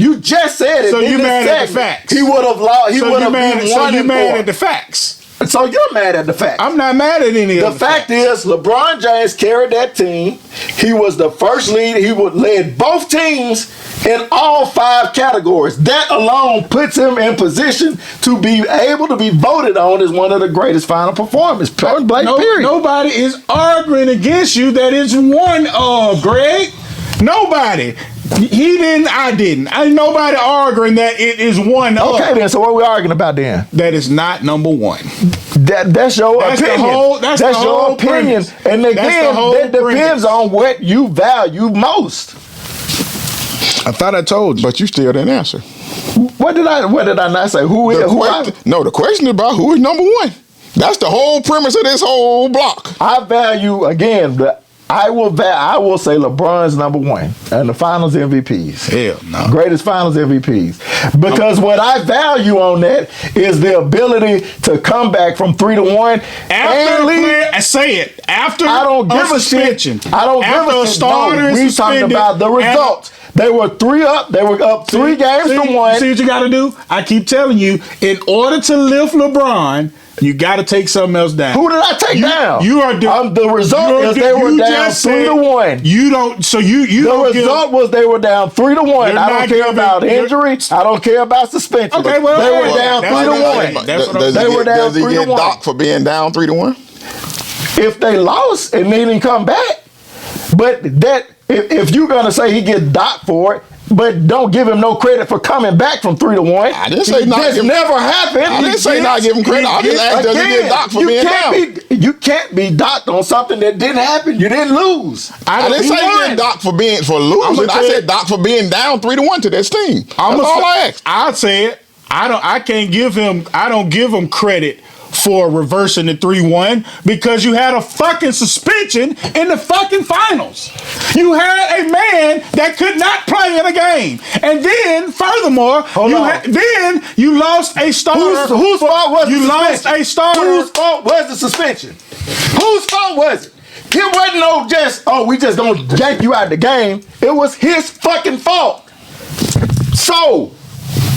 So you mad at the facts? He would have lost. He would have been 1-4. So you mad at the facts? So you're mad at the facts. I'm not mad at any of the fact is, LeBron James carried that team. He was the first lead. He led both teams in all 5 categories. That alone puts him in position to be able to be voted on as one of the greatest final performers. Period. Nobody is arguing against you that it's one of, Greg. Nobody. He didn't, I didn't. Ain't nobody arguing that it is one of. Okay, then, so what are we arguing about then? That is not number one. That's your opinion. That's your opinion. Premise. And again, that depends on what you value most. I thought I told you, but you still didn't answer. What did I not say? The question is about who is number one. That's the whole premise of this whole block. I value, again, I will say LeBron's number one and the Finals MVPs. Hell no. Greatest Finals MVPs. Because what I value on that is the ability to come back from 3-1 and lead. After I don't give a shit. I don't give a shit. No, we talking about the results. They were 3 up. They were up 3 games to 1. See what you got to do? I keep telling you, in order to lift LeBron, You got to take something else down. Who did I take down? You are the result is they were down 3-1. You don't. So you. The result was they were down 3-1. I don't care about injury. I don't care about suspension. Okay, well, they were down 3-1. That's what I'm saying. They were down 3-1. Does he get docked for being down 3-1? If they lost and they didn't come back, but that if you're gonna say he gets docked for it. But don't give him no credit for coming back from 3-1. I didn't say not give him. Never happened. I didn't say not give him credit. I just asked, does he get docked for being down? You can't be docked on something that didn't happen. You didn't lose. I didn't say he get docked for losing. I said docked for being down 3-1 to this team. That's all I asked. I said I can't give him. I don't give him credit for reversing the 3-1 because you had a fucking suspension in the fucking finals. You had a man that could not play in a game. And then, furthermore, then you lost a starter. Whose fault was you the lost suspension? A starter. Whose fault was the suspension? Whose fault was it? It wasn't no we just gonna yank you out the game. It was his fucking fault. So,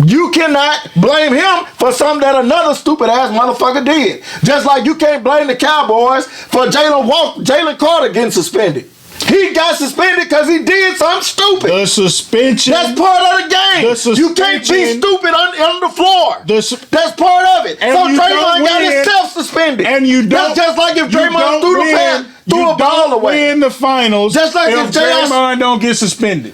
you cannot blame him for something that another stupid ass motherfucker did. Just like you can't blame the Cowboys for Jalen Carter getting suspended. He got suspended because he did something stupid. The suspension. That's part of the game. You can't be stupid on the floor. That's part of it. So Draymond got himself suspended. And you don't. That's just like if Draymond threw a ball away. Win the finals. Just like if Draymond don't get suspended.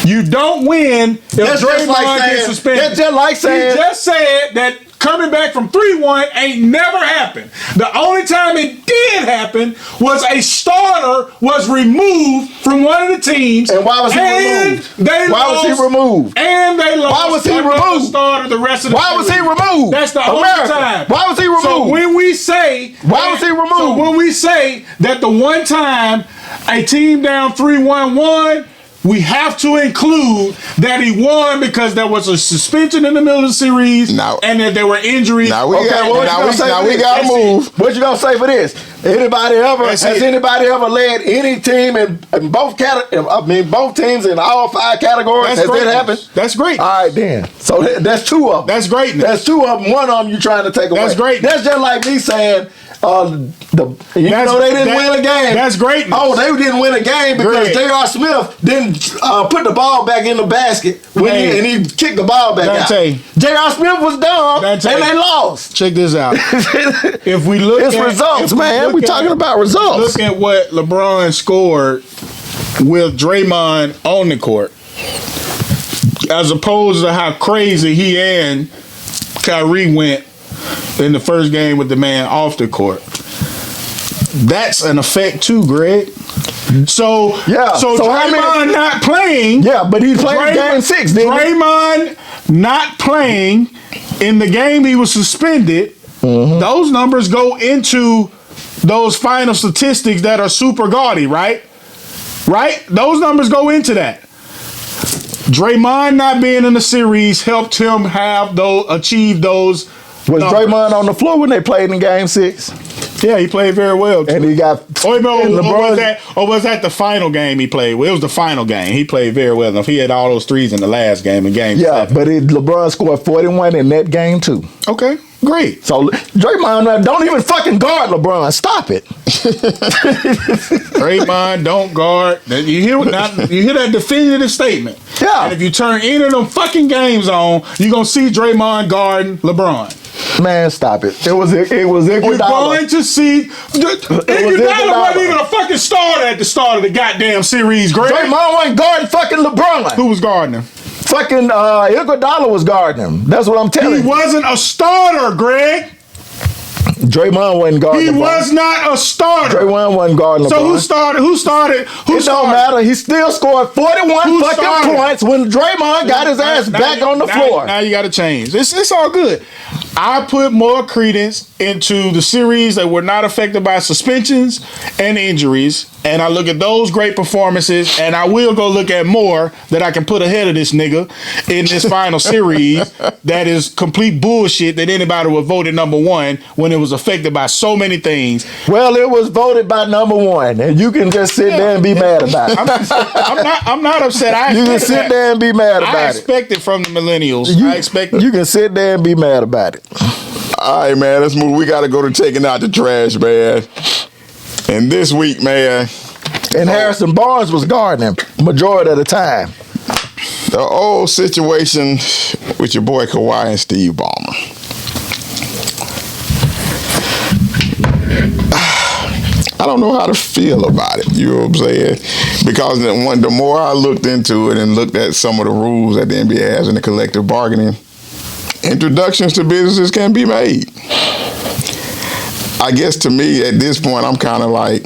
You don't win if Draymond gets suspended. That's just like saying. He just said that coming back from 3-1 ain't never happened. The only time it did happen was a starter was removed from one of the teams. And why was he removed? Why was he removed? And they lost. Why was he removed? Starter the rest of the Why was he removed? That's the only time. Why was he removed? So when we say why was he removed? So when we say that the one time a team down 3-1 won, we have to include that he won because there was a suspension in the middle of the series and that there were injuries. Now we got to move. What you gonna say for this? Anybody ever anybody ever led any team in both both teams in all 5 categories? Has that happened? That's great. All right then. So that's 2 of them. That's greatness. That's 2 of them. One of them you trying to take away. That's great. That's just like me saying. They didn't win a game. That's great. Oh, they didn't win a game because J.R. Smith didn't put the ball back in the basket and he kicked the ball back out. J.R. Smith was dumb and they lost. Check this out. If we look at results, man. We're talking about results. Look at what LeBron scored with Draymond on the court as opposed to how crazy he and Kyrie went in the first game with the man off the court. That's an effect too, Greg. So Draymond not playing. Yeah, but he played game 6, didn't he? Draymond not playing in the game he was suspended. Mm-hmm. Those numbers go into those final statistics that are super gaudy, right? Right? Those numbers go into that. Draymond not being in the series helped him achieve those. Was Draymond on the floor when they played in game 6? Yeah, he played very well. And he got. Or was that the final game he played? Well, it was the final game. He played very well. If he had all those threes in the last game, in game 7. But LeBron scored 41 in that game too. Okay, great. So Draymond don't even fucking guard LeBron. Stop it. Draymond don't guard. You hear that definitive statement. Yeah. And if you turn any of them fucking games on, you're gonna see Draymond guarding LeBron. Man, stop it. It was Iguodala. You're going to see Iguodala wasn't even a fucking starter at the start of the goddamn series, Greg. Draymond wasn't guarding fucking LeBron. Who was guarding him? Fucking Iguodala was guarding him. That's what I'm telling you. He wasn't a starter, Greg. Draymond wasn't guarding LeBron. He was not a starter. Draymond wasn't guarding LeBron. So who started? It don't matter. He still scored 41 fucking points when Draymond got his ass back on the floor. Now you got to change. It's all good. I put more credence into the series that were not affected by suspensions and injuries, and I look at those great performances, and I will go look at more that I can put ahead of this nigga in this final series that is complete bullshit that anybody would vote at number 1 when it was affected by so many things. Well, it was voted by number 1, and you can just sit there and be mad about it. I'm not upset. You can sit there and be mad about it. I expect it from the millennials. You can sit there and be mad about it. All right, man, let's move. We got to go to taking out the trash, man. And this week, man. And Harrison Barnes was guarding him majority of the time. The old situation with your boy Kawhi and Steve Ballmer. I don't know how to feel about it. You know what I'm saying? Because the more I looked into it and looked at some of the rules that the NBA has in the collective bargaining, introductions to businesses can be made. I guess to me, at this point, I'm kind of like,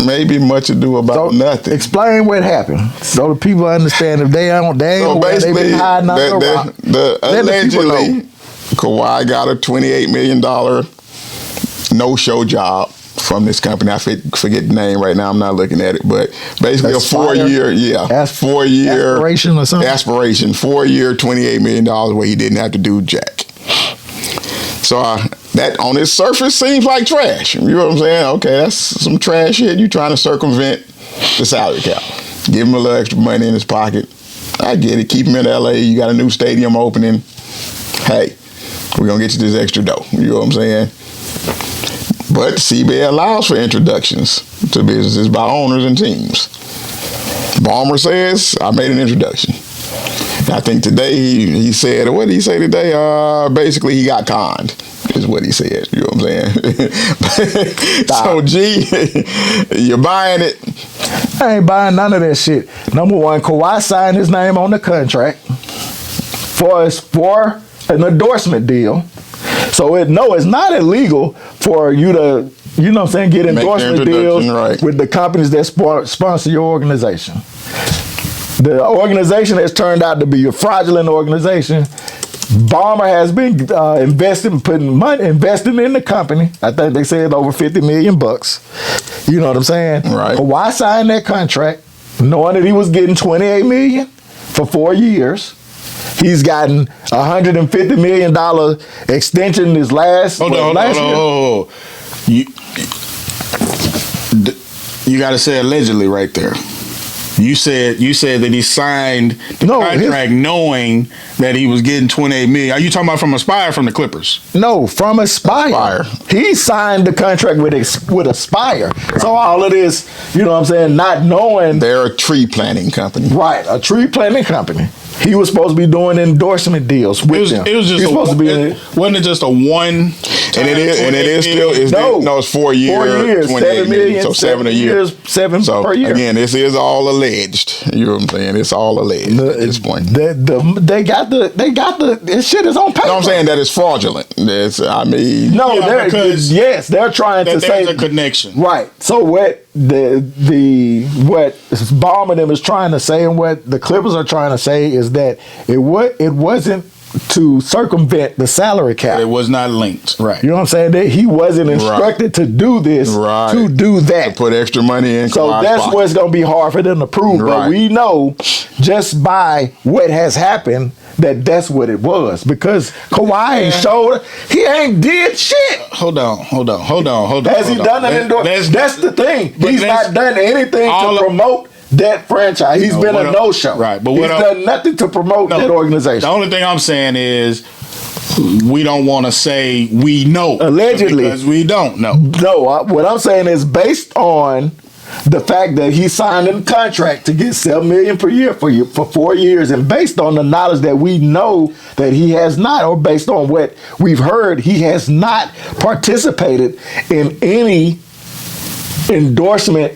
maybe much ado about nothing. Explain what happened so the people understand. If they ain't aware, they been hiding under a rock. Allegedly, Kawhi got a $28 million no-show job from this company. I forget the name right now. I'm not looking at it, but basically a 4-year, aspiration or something. Aspiration, 4-year, $28 million where he didn't have to do jack. So that on its surface seems like trash. You know what I'm saying? Okay, that's some trash shit. You trying to circumvent the salary cap. Give him a little extra money in his pocket. I get it. Keep him in LA. You got a new stadium opening. Hey, we're going to get you this extra dough. You know what I'm saying? But CBA allows for introductions to businesses by owners and teams. Ballmer says, I made an introduction. I think today he said, what did he say today? Basically, he got conned, is what he said. You know what I'm saying? So, G, you're buying it? I ain't buying none of that shit. Number one, Kawhi signed his name on the contract for an endorsement deal. So, it's not illegal for you to, you know what I'm saying, get endorsement deals with the companies that sponsor your organization. The organization has turned out to be a fraudulent organization. Ballmer has been investing in the company. I think they said over $50 million. You know what I'm saying? Right. Kawhi signed that contract knowing that he was getting $28 million for 4 years. He's gotten $150 million extension this last year. You got to say allegedly right there. You said that he signed the contract knowing that he was getting $28 million. Are you talking about from Aspire, from the Clippers? No, from Aspire. He signed the contract with Aspire. So all of this, you know what I'm saying, not knowing. They're a tree planting company. Right, a tree planting company. He was supposed to be doing endorsement deals with them. It was just wasn't it just a one? And it is still. It's 4 years, $28 million. So 7 a year. Seven per year. Again, this is all alleged. You know what I'm saying? It's all alleged at this point. They got the. This shit is on paper. No, I'm saying that it's fraudulent. They're trying to say there's a connection. Right. So what what Ballmer them is trying to say and what the Clippers are trying to say is that it wasn't to circumvent the salary cap. It was not linked. Right. You know what I'm saying? That he wasn't instructed to do this, to do that. To put extra money in. So that's what's going to be hard for them to prove. Right. But we know just by what has happened that that's what it was. Because Kawhi ain't showed, he ain't did shit. Hold on. Has he done an endorsement? That's the thing. He's not done anything to promote that franchise. He's been a no-show. Right. But he's done nothing to promote that organization. The only thing I'm saying is we don't want to say we know. Allegedly. Because we don't know. No, what I'm saying is based on the fact that he signed a contract to get $7 million per year for 4 years, and based on the knowledge that we know that he has not, or based on what we've heard, he has not participated in any endorsement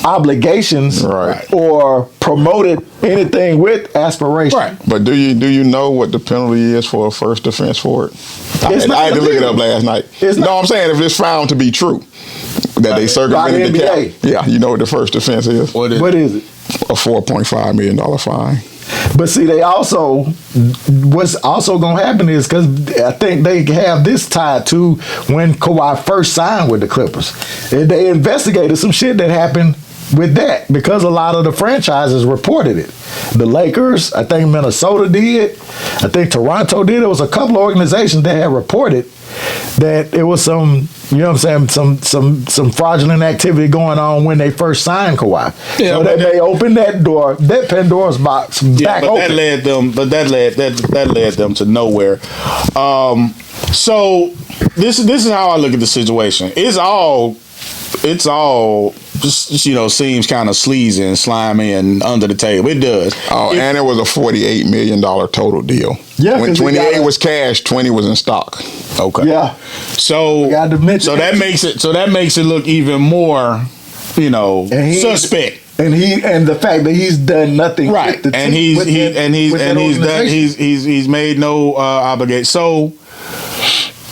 obligations or promoted anything with aspiration. Right. But do you know what the penalty is for a first offense for it? I had to look it up last night. I'm saying if it's found to be true that they circumvented the cap. Yeah, you know what the first offense is? What is it? A $4.5 million fine. But see, what's also going to happen is, because I think they have this tied to when Kawhi first signed with the Clippers. They investigated some shit that happened with that because a lot of the franchises reported it. The Lakers, I think Minnesota did. I think Toronto did. There was a couple of organizations that had reported that it was some, you know what I'm saying, some fraudulent activity going on when they first signed Kawhi. Yeah, so they opened that door, that Pandora's box back open. That led them to nowhere. So this is how I look at the situation. It's all just, seems kind of sleazy and slimy and under the table. It does. Oh, and it was a $48 million total deal. Yeah, when 28 was cash, 20 was in stock. Okay. Yeah. So that makes it look even more, suspect. And the fact that he's done nothing right, with the and he's made no obligation.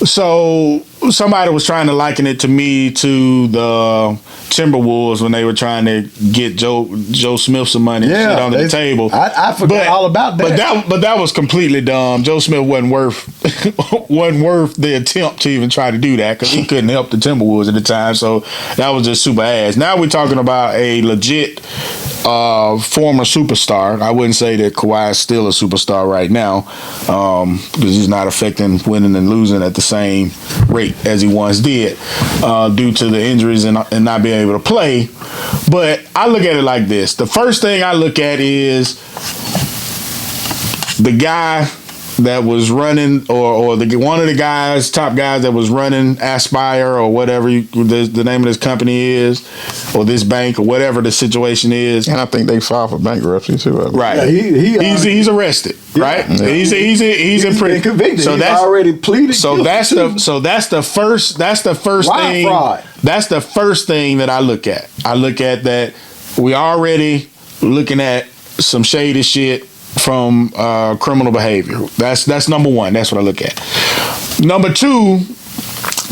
So somebody was trying to liken it to me to the Timberwolves when they were trying to get Joe Smith some money and shit under the table. I forgot all about that. But that was completely dumb. Joe Smith wasn't worth the attempt to even try to do that because he couldn't help the Timberwolves at the time. So that was just super ass. Now we're talking about a legit former superstar. I wouldn't say that Kawhi is still a superstar right now because he's not affecting winning and losing at the same rate as he once did due to the injuries and not being able to play. But I look at it like this. The first thing I look at is the guy that was running or one of the top guys that was running Aspire or whatever the name of this company is or this bank or whatever the situation is. And I think they filed for bankruptcy too. Right. Yeah, he's arrested. Yeah. Right. Yeah. He's in prison. Convicted. So that's already pleaded. So that's the first thing. Fraud. That's the first thing that I look at. I look at that we already looking at some shady shit from criminal behavior. That's number one. That's what I look at. Number two,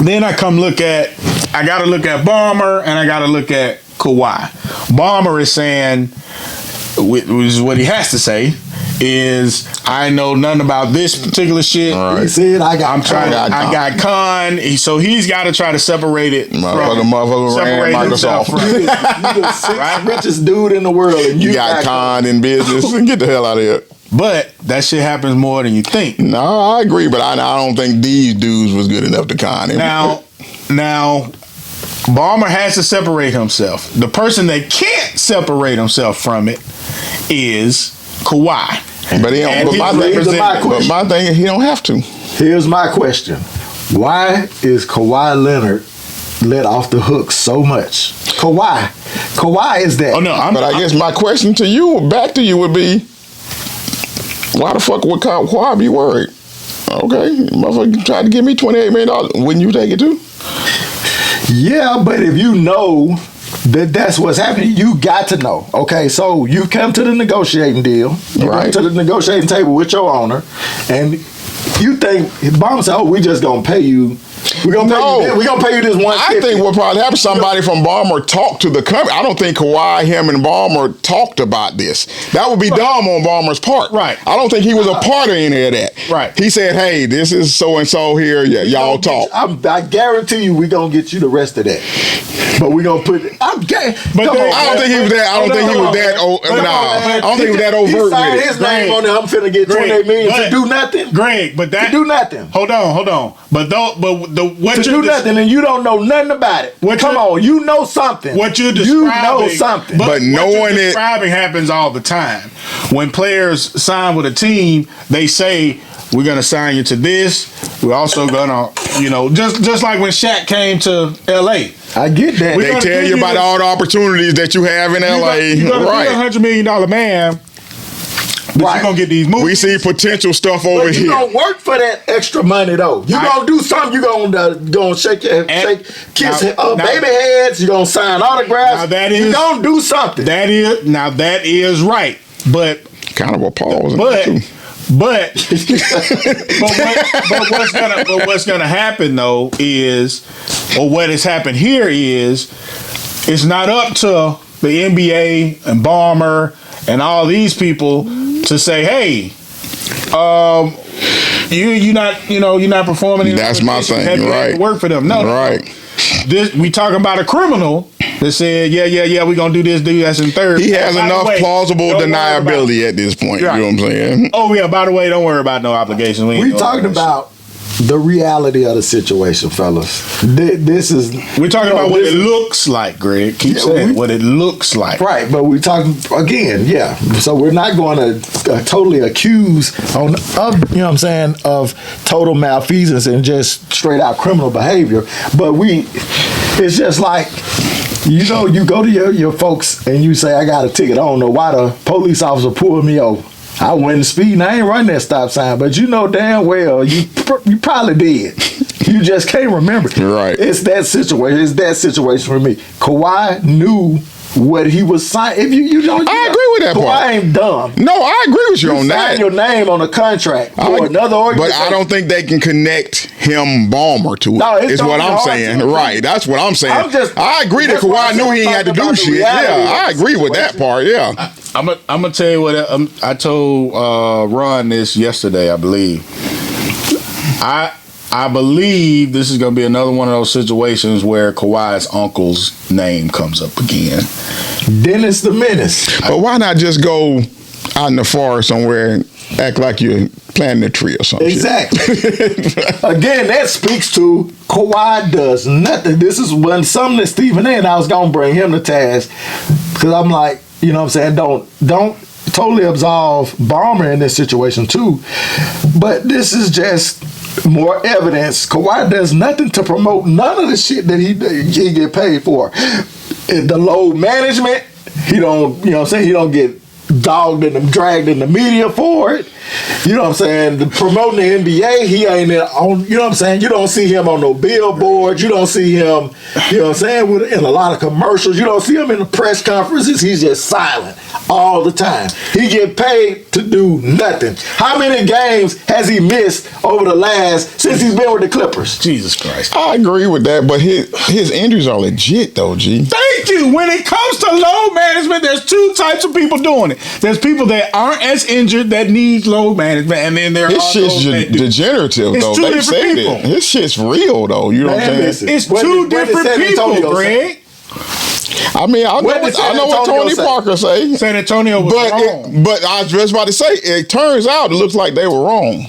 then I gotta look at Ballmer and I gotta look at Kawhi. Ballmer is saying, which is what he has to say, is I know nothing about this particular shit. Right. He said I got con. So he's got to try to separate it from Microsoft. You're the sixth richest dude in the world, and you got con in business. Get the hell out of here. But that shit happens more than you think. No, I agree, but I don't think these dudes was good enough to con him. Now, Ballmer has to separate himself. The person that can't separate himself from it is Kawhi. But my thing is he don't have to. Here's my question. Why is Kawhi Leonard let off the hook so much? Kawhi is that. Oh no, I guess my question to you, back to you, would be, why the fuck would Kawhi be worried? Okay, motherfucker tried to give me $28 million. Wouldn't you take it too? Yeah, but if you know that's what's happening, you got to know. Okay, so you come to the negotiating deal. You come to the negotiating table with your owner, and you think Ballmer said, we just gonna pay you. We're gonna pay you this $150. I think what probably happened, somebody from Ballmer talked to the company. I don't think Kawhi, him, and Ballmer talked about this. That would be dumb on Ballmer's part. Right. I don't think he was a part of any of that. Right. He said, hey, this is so-and-so here. Y'all talk. I guarantee you we're gonna get you the rest of that. But we're gonna put it. I'm gay. I don't think he was that. I don't think he was that. I don't think he was that overt. He signed his name on there. I'm finna get $28 million to do nothing. Greg, but that to do nothing. Hold on. But what to do nothing, and you don't know nothing about it. Come on, you know something. What you're describing, you know something. But knowing it, describing happens all the time. When players sign with a team, they say, we're gonna sign you to this. We're also gonna, just like when Shaq came to LA. I get that. They tell you about all the opportunities that you have in LA. You're gonna be $100 million man. But you're gonna get these movies. We see potential stuff over here. You gonna work for that extra money though. You gonna do something. You gonna kiss baby heads. You gonna sign autographs. You gonna do something. That is right. But kind of a pause. But what's gonna happen though is, or what has happened here is, it's not up to the NBA and Ballmer and all these people to say, hey, you're not performing. That's my thing, right? To work for them, no, right? We talking about a criminal that said, yeah, we gonna do this, that's in third. He has enough plausible deniability at this point. Right. You know what I'm saying? Oh yeah. By the way, don't worry about no obligations. We talking about the reality of the situation, fellas. This is we're talking about what it looks like, Greg. Keep saying what it looks like. Right, but we're talking again, yeah. So we're not going to totally accuse of you know what I'm saying of total malfeasance and just straight out criminal behavior. But it's just like, you know, you go to your folks and you say, I got a ticket. I don't know why the police officer pulled me over. I wasn't speeding. I ain't running that stop sign. But you know damn well you probably did. You just can't remember. Right. It's that situation. It's that situation for me. Kawhi knew what he was signing. If you know, I agree with that Kawhi part. ain't dumb. No, I agree with you on Sign that. your name on a contract for another organization. But I don't think they can connect him Ballmer to it. No, is what I'm saying. Right. That's what I'm saying. I agree that Kawhi knew he ain't had to do shit. Yeah, I agree with that part. Yeah. I'm gonna tell you what I told Ron this yesterday. I believe. I believe this is going to be another one of those situations where Kawhi's uncle's name comes up again. Dennis the Menace. But why not just go out in the forest somewhere and act like you're planting a tree or something? Exactly. Again, that speaks to Kawhi does nothing. This is something that Stephen A. and I was going to bring him to task, because I'm like, you know what I'm saying, don't totally absolve Ballmer in this situation too. But this is just more evidence. Kawhi does nothing to promote none of the shit that he get paid for. The load management, he don't, you know what I'm saying, he don't get dogged and dragged in the media for it. You know what I'm saying? Promoting the NBA, he ain't on, you know what I'm saying? You don't see him on no billboards. You don't see him, you know what I'm saying, in a lot of commercials. You don't see him in the press conferences. He's just silent all the time. He get paid to do nothing. How many games has he missed since he's been with the Clippers? Jesus Christ. I agree with that, but his injuries are legit though, G. Thank you. When it comes to load management, there's two types of people doing it. There's people that aren't as injured that need load management, and then there are his shit's It's degenerative though. two different people. His shit's real though. You know what I'm saying? It's two different people, Greg. I mean, I know what Tony Parker say. San Antonio was wrong. But I was just about to say, it turns out it looks like they were wrong.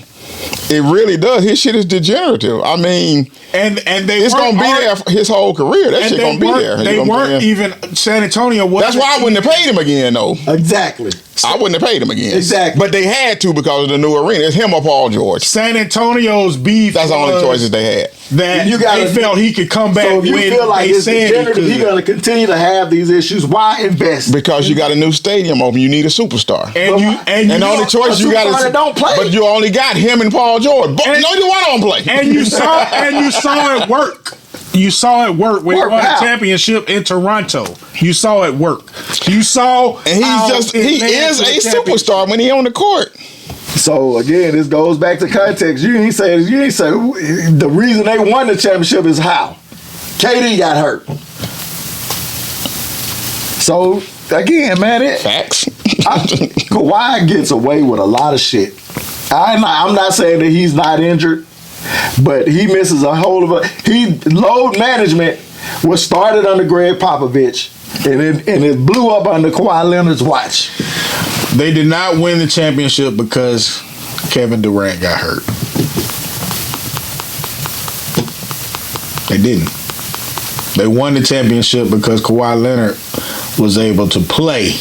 It really does. His shit is degenerative. I mean, and it's gonna be there for his whole career. That shit gonna be there. They weren't even San Antonio. That's why I wouldn't have paid him again, though. Exactly. I wouldn't have paid him again. Exactly. But they had to because of the new arena. It's him or Paul George. San Antonio's beef. That's the only choices they had. That they felt he could come back. So if you feel like it's degenerative, he's going to continue to have these issues, why invest? Because you got a new stadium open. You need a superstar. And the only choice you got is don't play. But you only got him and Paul George. But neither one don't play. And you saw it work. You saw it work when he won the championship in Toronto. You saw it work. You saw, and he is a superstar when he on the court. So again, this goes back to context. You ain't say the reason they won the championship is how KD got hurt. So again, man, facts. Kawhi gets away with a lot of shit. I'm not saying that he's not injured, but he misses a whole of load management was started under Greg Popovich, and it blew up under Kawhi Leonard's watch. They did not win the championship because Kevin Durant got hurt. They didn't. They won the championship because Kawhi Leonard was able to play.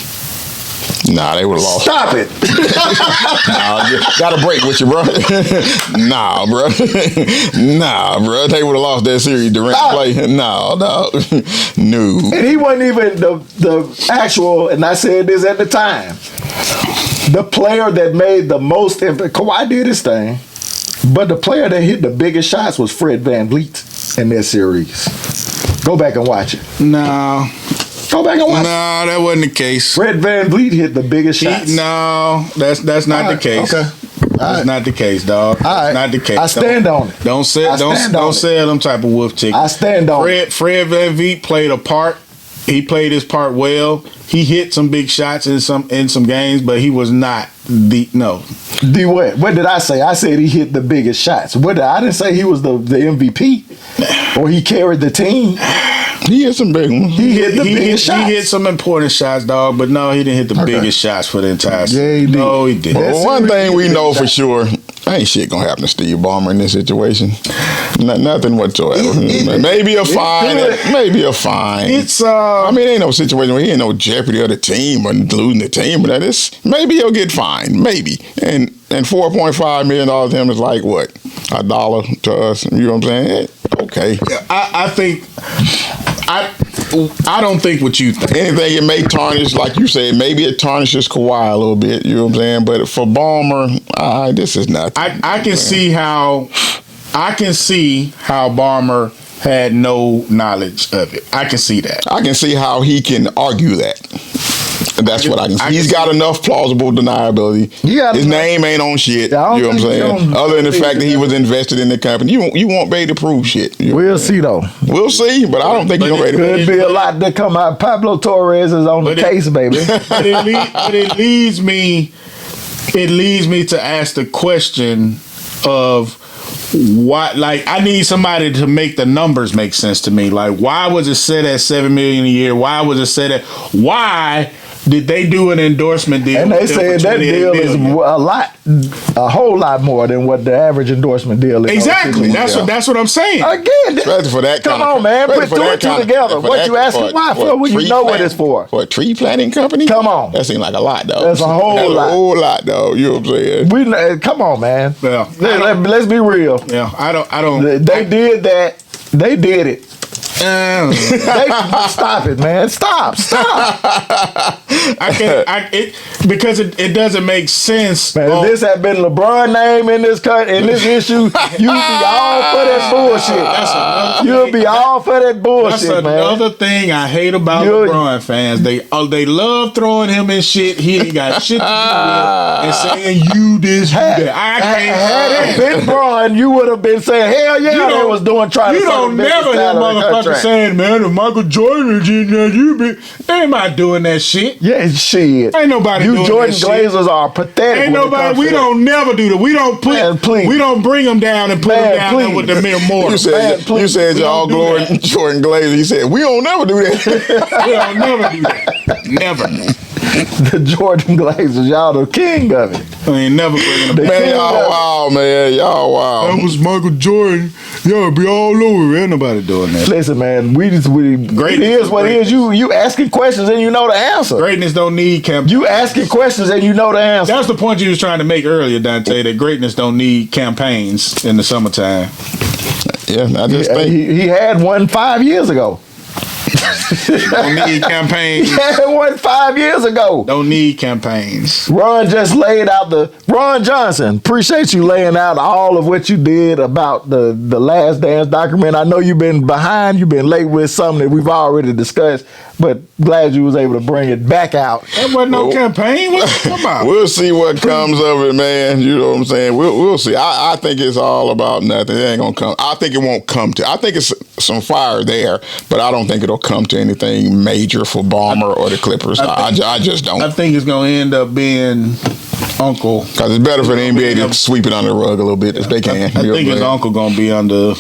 Nah, they would have lost. Stop it. Nah, got a break with you, bro. Nah, bro. They would have lost that series. Durant play. No. No. And he wasn't even the actual, and I said this at the time, the player that made the most impact. Kawhi did his thing, but the player that hit the biggest shots was Fred VanVleet in that series. Go back and watch it. No. Go back and watch. No, that wasn't the case. Fred VanVleet hit the biggest shots. No, that's not the case. Okay. That's not the case, dog. That's not the case. I stand on it. Don't sell them type of wolf tickets. I stand on it. Fred VanVleet played a part. He played his part well. He hit some big shots in some games, but he was not the what? What did I say? I said he hit the biggest shots. I didn't say he was the MVP or he carried the team. He hit some big ones. He hit some important shots, dog. But no, he didn't hit the biggest shots for the entire season. Yeah, he did. No, he didn't. Well, one thing we know for sure, ain't shit gonna happen to Steve Ballmer in this situation. Nothing whatsoever. Maybe a fine. Maybe a fine. It's I mean, ain't no situation where he ain't no jeopardy of the team or losing the team. But that is maybe he'll get fined. Maybe. And $4.5 million to him is like what? $1 to us. You know what I'm saying? Okay. I think I don't think what you think. Anything it may tarnish, like you said, maybe it tarnishes Kawhi a little bit. You know what I'm saying? But for Ballmer, this is nothing. I can see how Ballmer had no knowledge of it. I can see that. I can see how he can argue that. That's what I can see. He's got enough plausible deniability. His name ain't on shit. You know what I'm saying? Other than the fact that he was invested in the company. You won't be able to prove shit. We'll see, though. We'll see, but I don't think he's ready to prove it. Could be a lot to come out. Pablo Torres is on the case, baby. But it leads me to ask the question of why. Like, I need somebody to make the numbers make sense to me. Like, why was it set at $7 million a year? Why was it set at why did they do an endorsement deal? And they said that deal is a whole lot more than what the average endorsement deal is. Exactly. That's what I'm saying. Again, for that come on, man. Put two and two together. What you asking why for when you know what it's for? For a tree planting company? Come on. That seems like a lot, though. That's a whole lot. A whole lot, though. You know what I'm saying? Come on, man. Well, let's be real. Yeah, I don't. They did that. They did it. Stop it, man! Stop! Because it doesn't make sense. Man, if this had been LeBron name in this issue, you'd be all for that bullshit. You'll be all for that bullshit, man. That's another thing I hate about LeBron fans. They love throwing him in shit. He ain't got shit to do with and saying you this, you that. Had it been Bron, you would have been saying hell yeah, they was trying to. You don't never hear motherfuckers saying, man, if Michael Jordan is in there, they ain't not doing that shit. Yeah, shit. Ain't nobody doing Jordan that shit. Glazers are pathetic. Ain't nobody. We don't never do that. We don't we don't bring them down and put them down there with the mere mortal. You said y'all glory Jordan Glazer. You said we don't never do that. We don't never do that. Never. The Jordan Glazers, y'all the king of it. I ain't never bringing them. Man, y'all wild, man. Y'all wild. That was Michael Jordan. Y'all be all over. Ain't nobody doing that. Listen, man, greatness it is what it is. You asking questions and you know the answer. Greatness don't need campaigns. You asking questions and you know the answer. That's the point you was trying to make earlier, Dante, that greatness don't need campaigns in the summertime. Yeah, I just think he had one 5 years ago. Don't need campaigns. He had one 5 years ago. Don't need campaigns. Ron just laid out Ron Johnson, appreciate you laying out all of what you did about the Last Dance document. I know you've been behind, you've been late with something that we've already discussed, but glad you was able to bring it back out. There wasn't no campaign. What's it about? We'll see what comes of it, man. You know what I'm saying? We'll see. I think it's all about nothing. It ain't gonna come. I think it won't come to. I think it's some fire there, but I don't think it'll come to anything major for Ballmer or the Clippers. I just don't. I think it's gonna end up being Uncle. Because it's better for the NBA to sweep it under the rug a little bit if they can. I think his uncle gonna be under.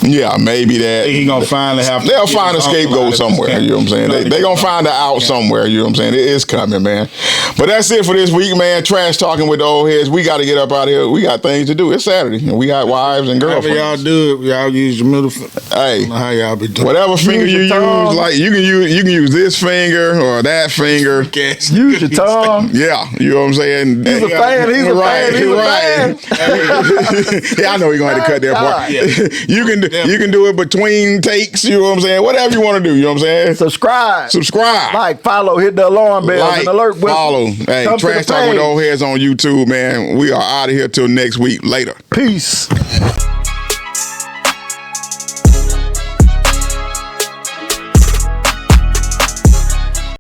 Yeah, maybe that. He gonna finally have. They'll find a scapegoat somewhere. You know what I'm saying? They gonna find an out somewhere. You know what I'm saying? It is coming, man. But that's it for this week, man. Trash talking with the old heads. We got to get up out of here. We got things to do. It's Saturday, and we got wives and girlfriends. However y'all do it, y'all use your middle finger. Hey, I don't know how y'all be doing. Whatever finger you use, like you can use this finger or that finger. Use your tongue. Yeah, you know what I'm saying. He's a fan. He's a fan. He's a fan. Yeah, I know you're gonna have to cut that part. Yeah. You can do it between takes. You know what I'm saying. Whatever you want to do. You know what I'm saying. Subscribe. Like, follow, hit the alarm bell and alert. Follow. Hey, Trash Talk with Old Heads on YouTube, man. We are out of here till next week. Later. Peace.